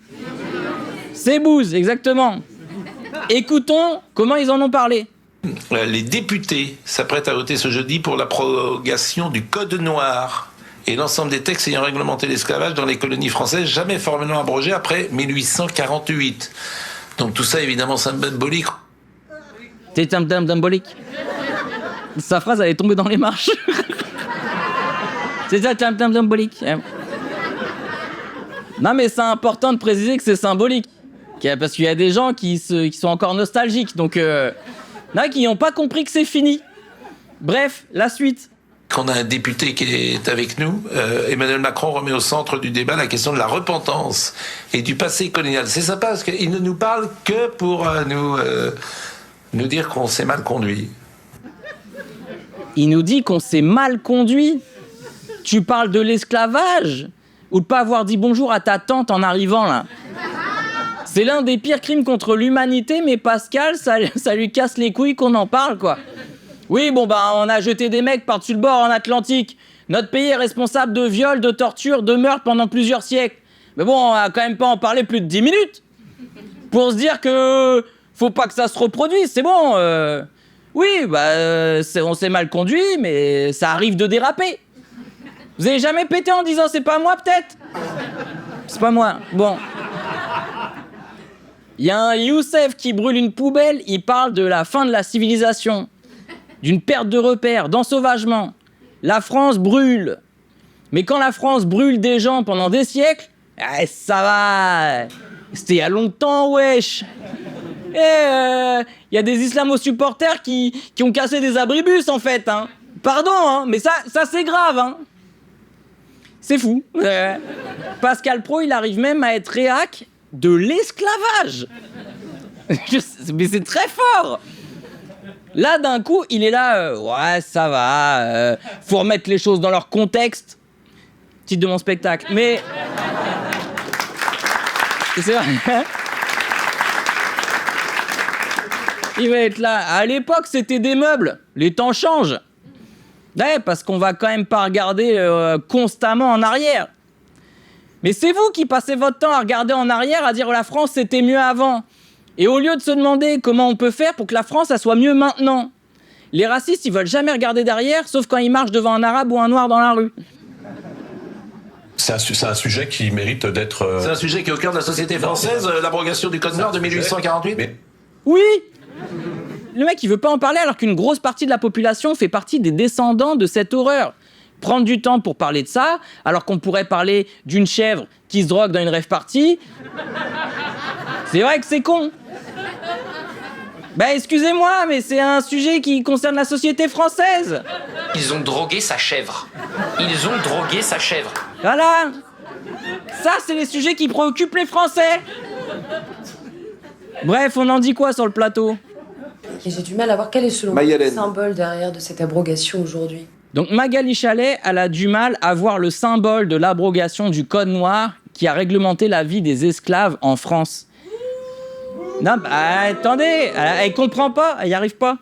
C'est Booz, exactement. Écoutons comment ils en ont parlé. Les députés s'apprêtent à voter ce jeudi pour l'abrogation du Code noir et l'ensemble des textes ayant réglementé l'esclavage dans les colonies françaises jamais formellement abrogés après 1848. Donc tout ça, évidemment, symbolique. C'est symbolique. Sa phrase, elle est tombée dans les marches. C'est ça, symbolique. Non, mais c'est important de préciser que c'est symbolique. Parce qu'il y a des gens qui sont encore nostalgiques. Donc, qui n'ont pas compris que c'est fini. Bref, la suite. Qu'on a un député qui est avec nous, Emmanuel Macron remet au centre du débat la question de la repentance et du passé colonial. C'est sympa parce qu'il ne nous parle que pour nous dire qu'on s'est mal conduit. Il nous dit qu'on s'est mal conduit. Tu parles de l'esclavage ou de pas avoir dit bonjour à ta tante en arrivant là. C'est l'un des pires crimes contre l'humanité, mais Pascal, ça lui casse les couilles qu'on en parle, quoi. Oui, bon, on a jeté des mecs par-dessus le bord en Atlantique. Notre pays est responsable de viols, de tortures, de meurtres pendant plusieurs siècles. Mais bon, on va quand même pas en parler plus de 10 minutes. Pour se dire que faut pas que ça se reproduise, c'est bon. Oui, on s'est mal conduit, mais ça arrive de déraper. Vous avez jamais pété en disant c'est pas moi, peut-être ? C'est pas moi. Bon. Il y a un Youssef qui brûle une poubelle, il parle de la fin de la civilisation. D'une perte de repères, d'ensauvagement. La France brûle. Mais quand la France brûle des gens pendant des siècles, ça va. C'était il y a longtemps, wesh. Et il y a des islamo-supporters qui ont cassé des abribus, en fait. Hein. Pardon, mais ça c'est grave. Hein. C'est fou. Pascal Praud, il arrive même à être réac de l'esclavage. Mais c'est très fort. Là, d'un coup, il est là, ouais, ça va, faut remettre les choses dans leur contexte. Titre de mon spectacle. Mais... c'est vrai. Il va être là. À l'époque, c'était des meubles. Les temps changent. Ouais, parce qu'on va quand même pas regarder constamment en arrière. Mais c'est vous qui passez votre temps à regarder en arrière, à dire la France, c'était mieux avant. Et au lieu de se demander comment on peut faire pour que la France, elle soit mieux maintenant. Les racistes, ils veulent jamais regarder derrière, sauf quand ils marchent devant un arabe ou un noir dans la rue. C'est un sujet qui mérite d'être... C'est un sujet qui est au cœur de la société française, l'abrogation du Code noir de 1848. Oui. Le mec, il veut pas en parler alors qu'une grosse partie de la population fait partie des descendants de cette horreur. Prendre du temps pour parler de ça, alors qu'on pourrait parler d'une chèvre qui se drogue dans une rave party. C'est vrai que c'est con. Excusez-moi, mais c'est un sujet qui concerne la société française. Ils ont drogué sa chèvre. Ils ont drogué sa chèvre. Voilà. Ça, c'est les sujets qui préoccupent les Français. Bref, on en dit quoi sur le plateau ? Et j'ai du mal à voir quel est selon vous le symbole derrière de cette abrogation aujourd'hui. Donc Magali Chalet, elle a du mal à voir le symbole de l'abrogation du Code noir qui a réglementé la vie des esclaves en France. Non, attendez, elle comprend pas, elle y arrive pas.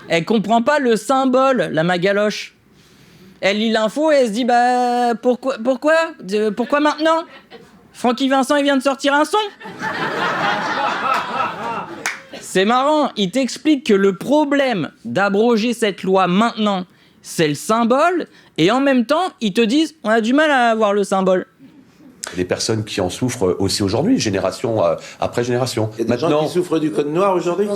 Elle comprend pas le symbole, la magaloche. Elle lit l'info et elle se dit, pourquoi maintenant ? Francky Vincent, il vient de sortir un son. C'est marrant, il t'explique que le problème d'abroger cette loi maintenant, c'est le symbole, et en même temps, ils te disent, on a du mal à voir le symbole. Les personnes qui en souffrent aussi aujourd'hui, génération après génération. Il y a des gens qui souffrent du Code noir aujourd'hui ?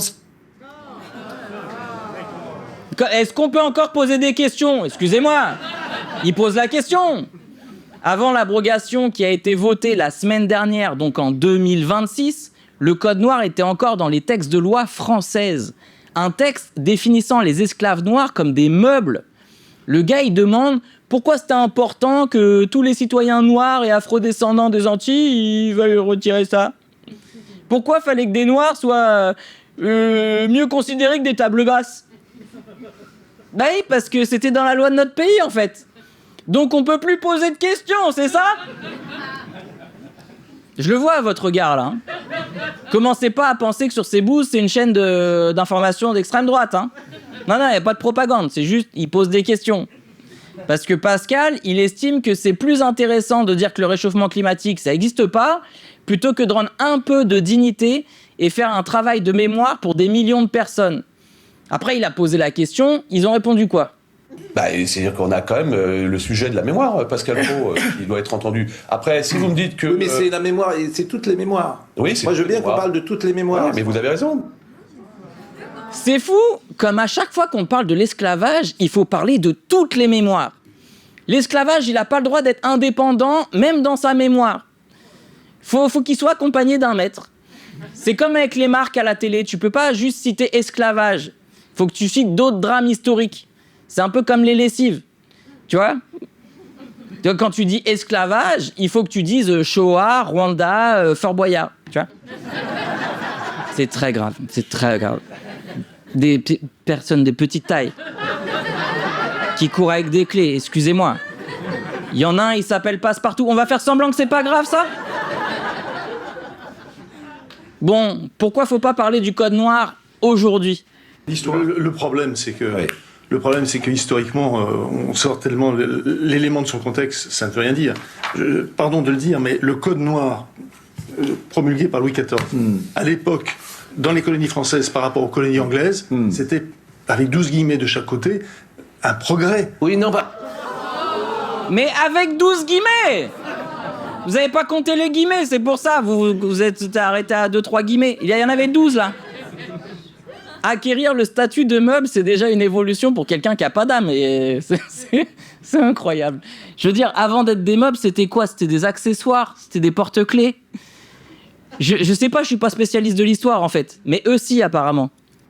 Est-ce qu'on peut encore poser des questions ? Excusez-moi, il pose la question. Avant l'abrogation qui a été votée la semaine dernière, donc en 2026, le Code noir était encore dans les textes de loi françaises. Un texte définissant les esclaves noirs comme des meubles. Le gars, il demande Pourquoi c'était important que tous les citoyens noirs et afrodescendants des Antilles ils veulent retirer ça? Pourquoi fallait que des Noirs soient mieux considérés que des tables basses? Bah oui, parce que c'était dans la loi de notre pays, en fait. Donc on peut plus poser de questions, c'est ça? Je le vois à votre regard, là. Hein. Commencez pas à penser que sur CBoost, c'est une chaîne d'information d'extrême droite. Hein. Non, il n'y a pas de propagande, c'est juste, il pose des questions. Parce que Pascal, il estime que c'est plus intéressant de dire que le réchauffement climatique, ça n'existe pas, plutôt que de rendre un peu de dignité et faire un travail de mémoire pour des millions de personnes. Après, il a posé la question, ils ont répondu quoi? C'est-à-dire qu'on a quand même le sujet de la mémoire, Pascal Praud, qui doit être entendu. Après, si vous me dites que... Oui, mais c'est la mémoire, c'est toutes les mémoires. Oui, c'est moi, je veux bien qu'on parle de toutes les mémoires. Ouais, mais vous avez raison. C'est fou, comme à chaque fois qu'on parle de l'esclavage, il faut parler de toutes les mémoires. L'esclavage, il n'a pas le droit d'être indépendant, même dans sa mémoire. Faut qu'il soit accompagné d'un maître. C'est comme avec les marques à la télé, tu peux pas juste citer esclavage. Faut que tu cites d'autres drames historiques. C'est un peu comme les lessives, tu vois? Quand tu dis esclavage, il faut que tu dises Shoah, Rwanda, Fort Boyard, tu vois? C'est très grave, c'est très grave. Des personnes de petite taille qui courent avec des clés, excusez-moi. Il y en a un, il s'appelle Passepartout. On va faire semblant que c'est pas grave, ça? Bon, pourquoi faut pas parler du code noir aujourd'hui? Le problème, c'est que... Oui. Le problème, c'est que historiquement, on sort tellement l'élément de son contexte, ça ne veut rien dire. Pardon de le dire, mais le code noir promulgué par Louis XIV, à l'époque, dans les colonies françaises par rapport aux colonies anglaises, c'était, avec 12 guillemets de chaque côté, un progrès. Oui, non, bah... Mais avec 12 guillemets! Vous n'avez pas compté les guillemets, c'est pour ça, vous êtes arrêté à 2-3 guillemets. Il y en avait 12, là. Acquérir le statut de meuble, c'est déjà une évolution pour quelqu'un qui n'a pas d'âme. Et c'est incroyable. Je veux dire, avant d'être des meubles, c'était quoi? C'était des accessoires, c'était des porte-clés. Je sais pas, je suis pas spécialiste de l'histoire, en fait. Mais eux, si, apparemment.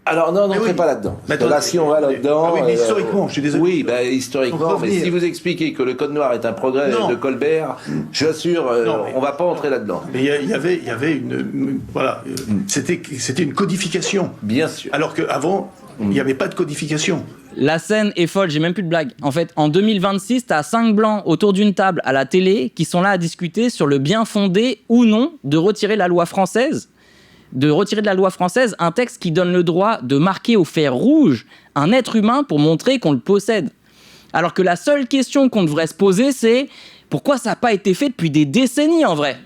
Alors non, n'entrez pas là-dedans. Là, si on va là-dedans... oui, mais historiquement, je suis désolé. Oui, historiquement, mais si vous expliquez que le code noir est un progrès de Colbert, je vous assure, on va pas entrer là-dedans. Mais il y avait une... Voilà, c'était une codification. Bien sûr. Alors qu'avant, il n'y avait pas de codification. La scène est folle, j'ai même plus de blague. En fait, en 2026, t'as 5 blancs autour d'une table à la télé qui sont là à discuter sur le bien fondé ou non de retirer de la loi française un texte qui donne le droit de marquer au fer rouge un être humain pour montrer qu'on le possède. Alors que la seule question qu'on devrait se poser, c'est pourquoi ça n'a pas été fait depuis des décennies en vrai?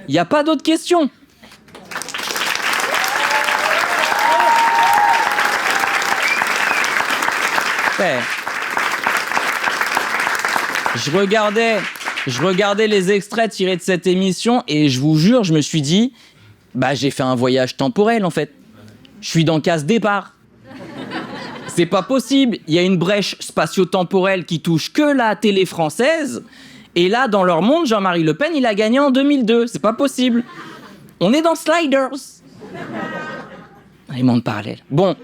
Il n'y a pas d'autre question. Ouais. Je regardais les extraits tirés de cette émission et je vous jure, je me suis dit, j'ai fait un voyage temporel en fait. Je suis dans case départ. C'est pas possible. Il y a une brèche spatio-temporelle qui touche que la télé française. Et là, dans leur monde, Jean-Marie Le Pen, il a gagné en 2002. C'est pas possible. On est dans Sliders. Les mondes parallèles. Bon.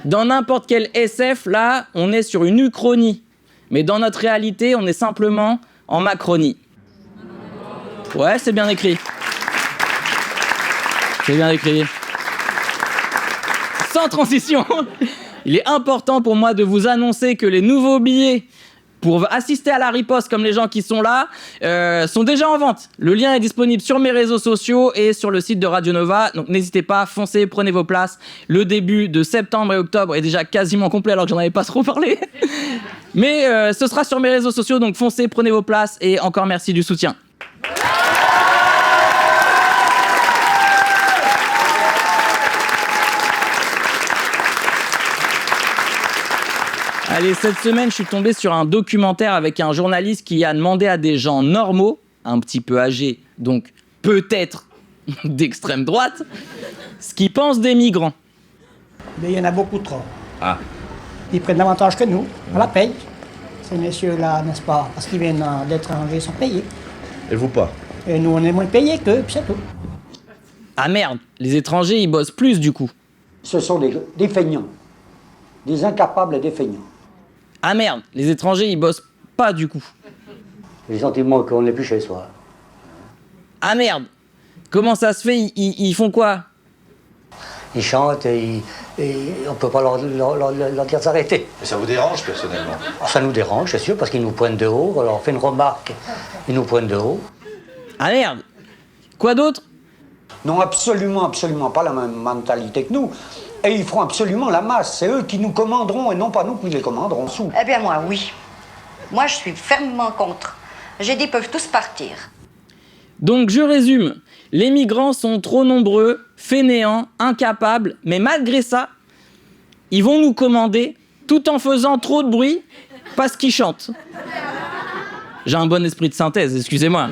Dans n'importe quel SF, là, on est sur une uchronie. Mais dans notre réalité, on est simplement en Macronie. Ouais, c'est bien écrit. C'est bien écrit. Sans transition, il est important pour moi de vous annoncer que les nouveaux billets pour assister à la riposte comme les gens qui sont là sont déjà en vente. Le lien est disponible sur mes réseaux sociaux et sur le site de Radio Nova. Donc n'hésitez pas, foncez, prenez vos places. Le début de septembre et octobre est déjà quasiment complet alors que j'en avais pas trop parlé. Mais ce sera sur mes réseaux sociaux, donc foncez, prenez vos places et encore merci du soutien. Allez, cette semaine, je suis tombé sur un documentaire avec un journaliste qui a demandé à des gens normaux, un petit peu âgés, donc peut-être d'extrême droite, ce qu'ils pensent des migrants. Mais il y en a beaucoup trop. Ah. Ils prennent davantage que nous, on la paye. Ces messieurs-là, n'est-ce pas, parce qu'ils viennent d'étrangers, sont payés. Et vous pas? Et nous, on est moins payés qu'eux, puis c'est tout. Ah merde, les étrangers, ils bossent plus du coup. Ce sont des feignants, des incapables et des feignants. Ah merde, les étrangers, ils bossent pas du coup. J'ai le sentiment qu'on n'est plus chez soi. Ah merde! Comment ça se fait? Ils font quoi? Ils chantent et on peut pas leur dire d'arrêter. Mais ça vous dérange personnellement? Ça nous dérange, c'est sûr, parce qu'ils nous pointent de haut. Alors on fait une remarque, ils nous pointent de haut. Ah merde! Quoi d'autre? N'ont absolument pas la même mentalité que nous. Et ils feront absolument la masse. C'est eux qui nous commanderont et non pas nous qui les commanderons sous. Eh bien moi, oui. Moi, je suis fermement contre. J'ai dit, ils peuvent tous partir. Donc je résume. Les migrants sont trop nombreux, fainéants, incapables, mais malgré ça, ils vont nous commander tout en faisant trop de bruit parce qu'ils chantent. J'ai un bon esprit de synthèse, excusez-moi.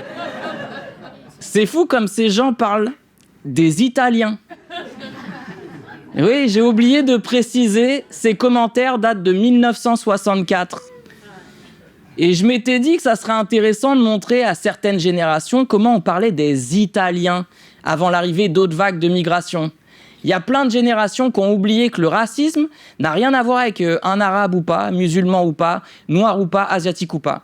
C'est fou comme ces gens parlent des Italiens. Oui, j'ai oublié de préciser, ces commentaires datent de 1964. Et je m'étais dit que ça serait intéressant de montrer à certaines générations comment on parlait des Italiens avant l'arrivée d'autres vagues de migration. Il y a plein de générations qui ont oublié que le racisme n'a rien à voir avec un arabe ou pas, musulman ou pas, noir ou pas, asiatique ou pas.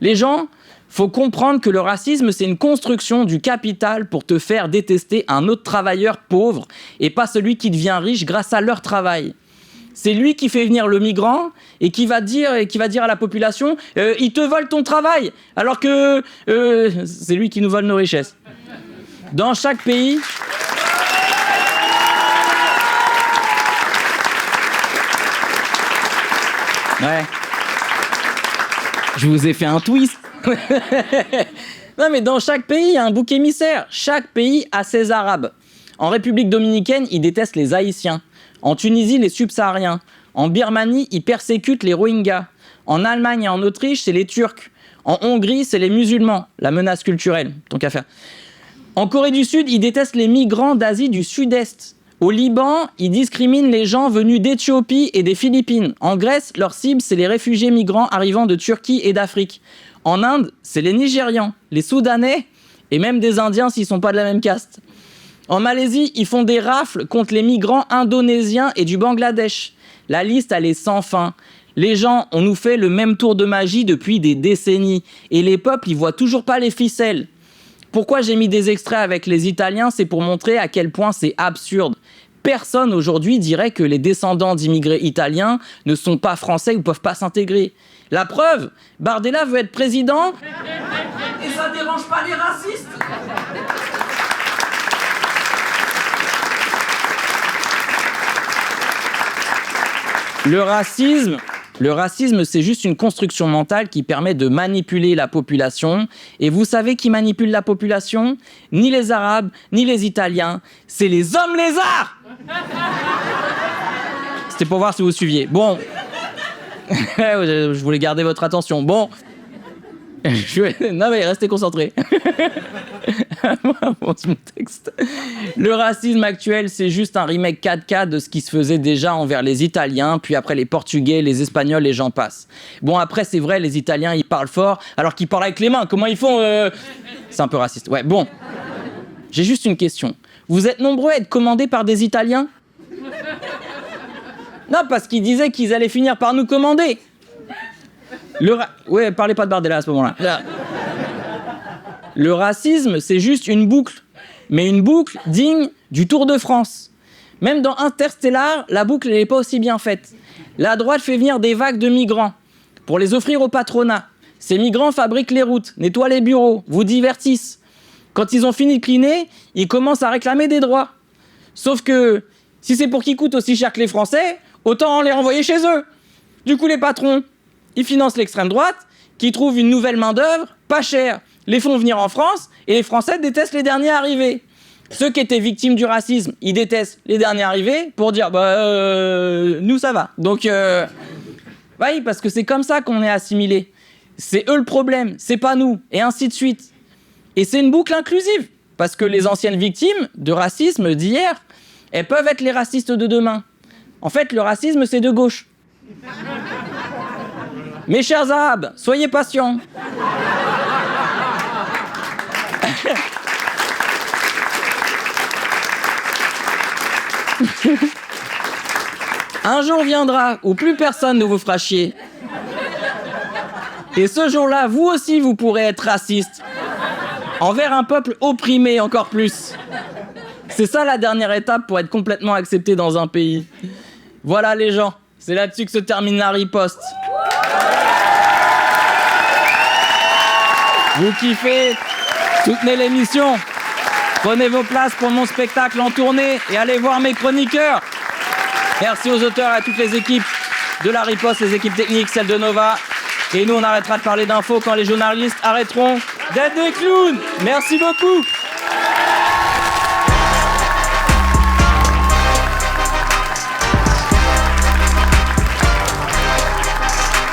Les gens, faut comprendre que le racisme, c'est une construction du capital pour te faire détester un autre travailleur pauvre et pas celui qui devient riche grâce à leur travail. C'est lui qui fait venir le migrant et qui va dire à la population il te vole ton travail, alors que c'est lui qui nous vole nos richesses. Dans chaque pays... Ouais. Je vous ai fait un twist. Non mais dans chaque pays, il y a un bouc émissaire. Chaque pays a ses Arabes. En République dominicaine, ils détestent les Haïtiens. En Tunisie, les Subsahariens. En Birmanie, ils persécutent les Rohingyas. En Allemagne et en Autriche, c'est les Turcs. En Hongrie, c'est les musulmans. La menace culturelle, tant qu'à faire. En Corée du Sud, ils détestent les migrants d'Asie du Sud-Est. Au Liban, ils discriminent les gens venus d'Éthiopie et des Philippines. En Grèce, leur cible, c'est les réfugiés migrants arrivant de Turquie et d'Afrique. En Inde, c'est les Nigérians, les Soudanais et même des Indiens s'ils ne sont pas de la même caste. En Malaisie, ils font des rafles contre les migrants indonésiens et du Bangladesh. La liste, elle est sans fin. Les gens, on nous fait le même tour de magie depuis des décennies. Et les peuples, ils voient toujours pas les ficelles. Pourquoi j'ai mis des extraits avec les Italiens? C'est pour montrer à quel point c'est absurde. Personne aujourd'hui dirait que les descendants d'immigrés italiens ne sont pas français ou peuvent pas s'intégrer. La preuve, Bardella veut être président et ça dérange pas les racistes. Le racisme, c'est juste une construction mentale qui permet de manipuler la population. Et vous savez qui manipule la population? Ni les Arabes, ni les Italiens. C'est les hommes lézards! C'était pour voir si vous suiviez. Bon. Je voulais garder votre attention. Bon. Non mais restez concentrés. Mon texte. Le racisme actuel, c'est juste un remake 4K de ce qui se faisait déjà envers les Italiens, puis après les Portugais, les Espagnols et j'en passe. Bon après c'est vrai, les Italiens ils parlent fort alors qu'ils parlent avec les mains. Comment ils font C'est un peu raciste. Ouais bon. J'ai juste une question. Vous êtes nombreux à être commandés par des Italiens? Non parce qu'ils disaient qu'ils allaient finir par nous commander. Ouais, parlez pas de Bardella à ce moment-là. Le racisme, c'est juste une boucle. Mais une boucle digne du Tour de France. Même dans Interstellar, la boucle n'est pas aussi bien faite. La droite fait venir des vagues de migrants pour les offrir au patronat. Ces migrants fabriquent les routes, nettoient les bureaux, vous divertissent. Quand ils ont fini de cleaner, ils commencent à réclamer des droits. Sauf que, si c'est pour qu'ils coûtent aussi cher que les Français, autant les renvoyer chez eux. Du coup, les patrons, ils financent l'extrême droite, qui trouve une nouvelle main-d'œuvre, pas chère, les font venir en France, et les Français détestent les derniers arrivés. Ceux qui étaient victimes du racisme, ils détestent les derniers arrivés pour dire nous ça va. Donc, oui, parce que c'est comme ça qu'on est assimilés. C'est eux le problème, c'est pas nous, et ainsi de suite. Et c'est une boucle inclusive, parce que les anciennes victimes de racisme d'hier, elles peuvent être les racistes de demain. En fait, le racisme, c'est de gauche. Mes chers Arabes, soyez patients. Un jour viendra où plus personne ne vous fera chier. Et ce jour-là, vous aussi, vous pourrez être raciste. Envers un peuple opprimé encore plus. C'est ça la dernière étape pour être complètement accepté dans un pays. Voilà les gens, c'est là-dessus que se termine la riposte. Vous kiffez? Soutenez l'émission. Prenez vos places pour mon spectacle en tournée et allez voir mes chroniqueurs. Merci aux auteurs et à toutes les équipes de la riposte, les équipes techniques, celles de Nova. Et nous, on arrêtera de parler d'infos quand les journalistes arrêteront d'être des clowns. Merci beaucoup.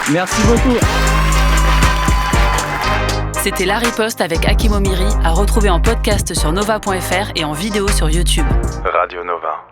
Merci beaucoup. C'était La Riposte avec Hakim Omiri, à retrouver en podcast sur nova.fr et en vidéo sur YouTube. Radio Nova.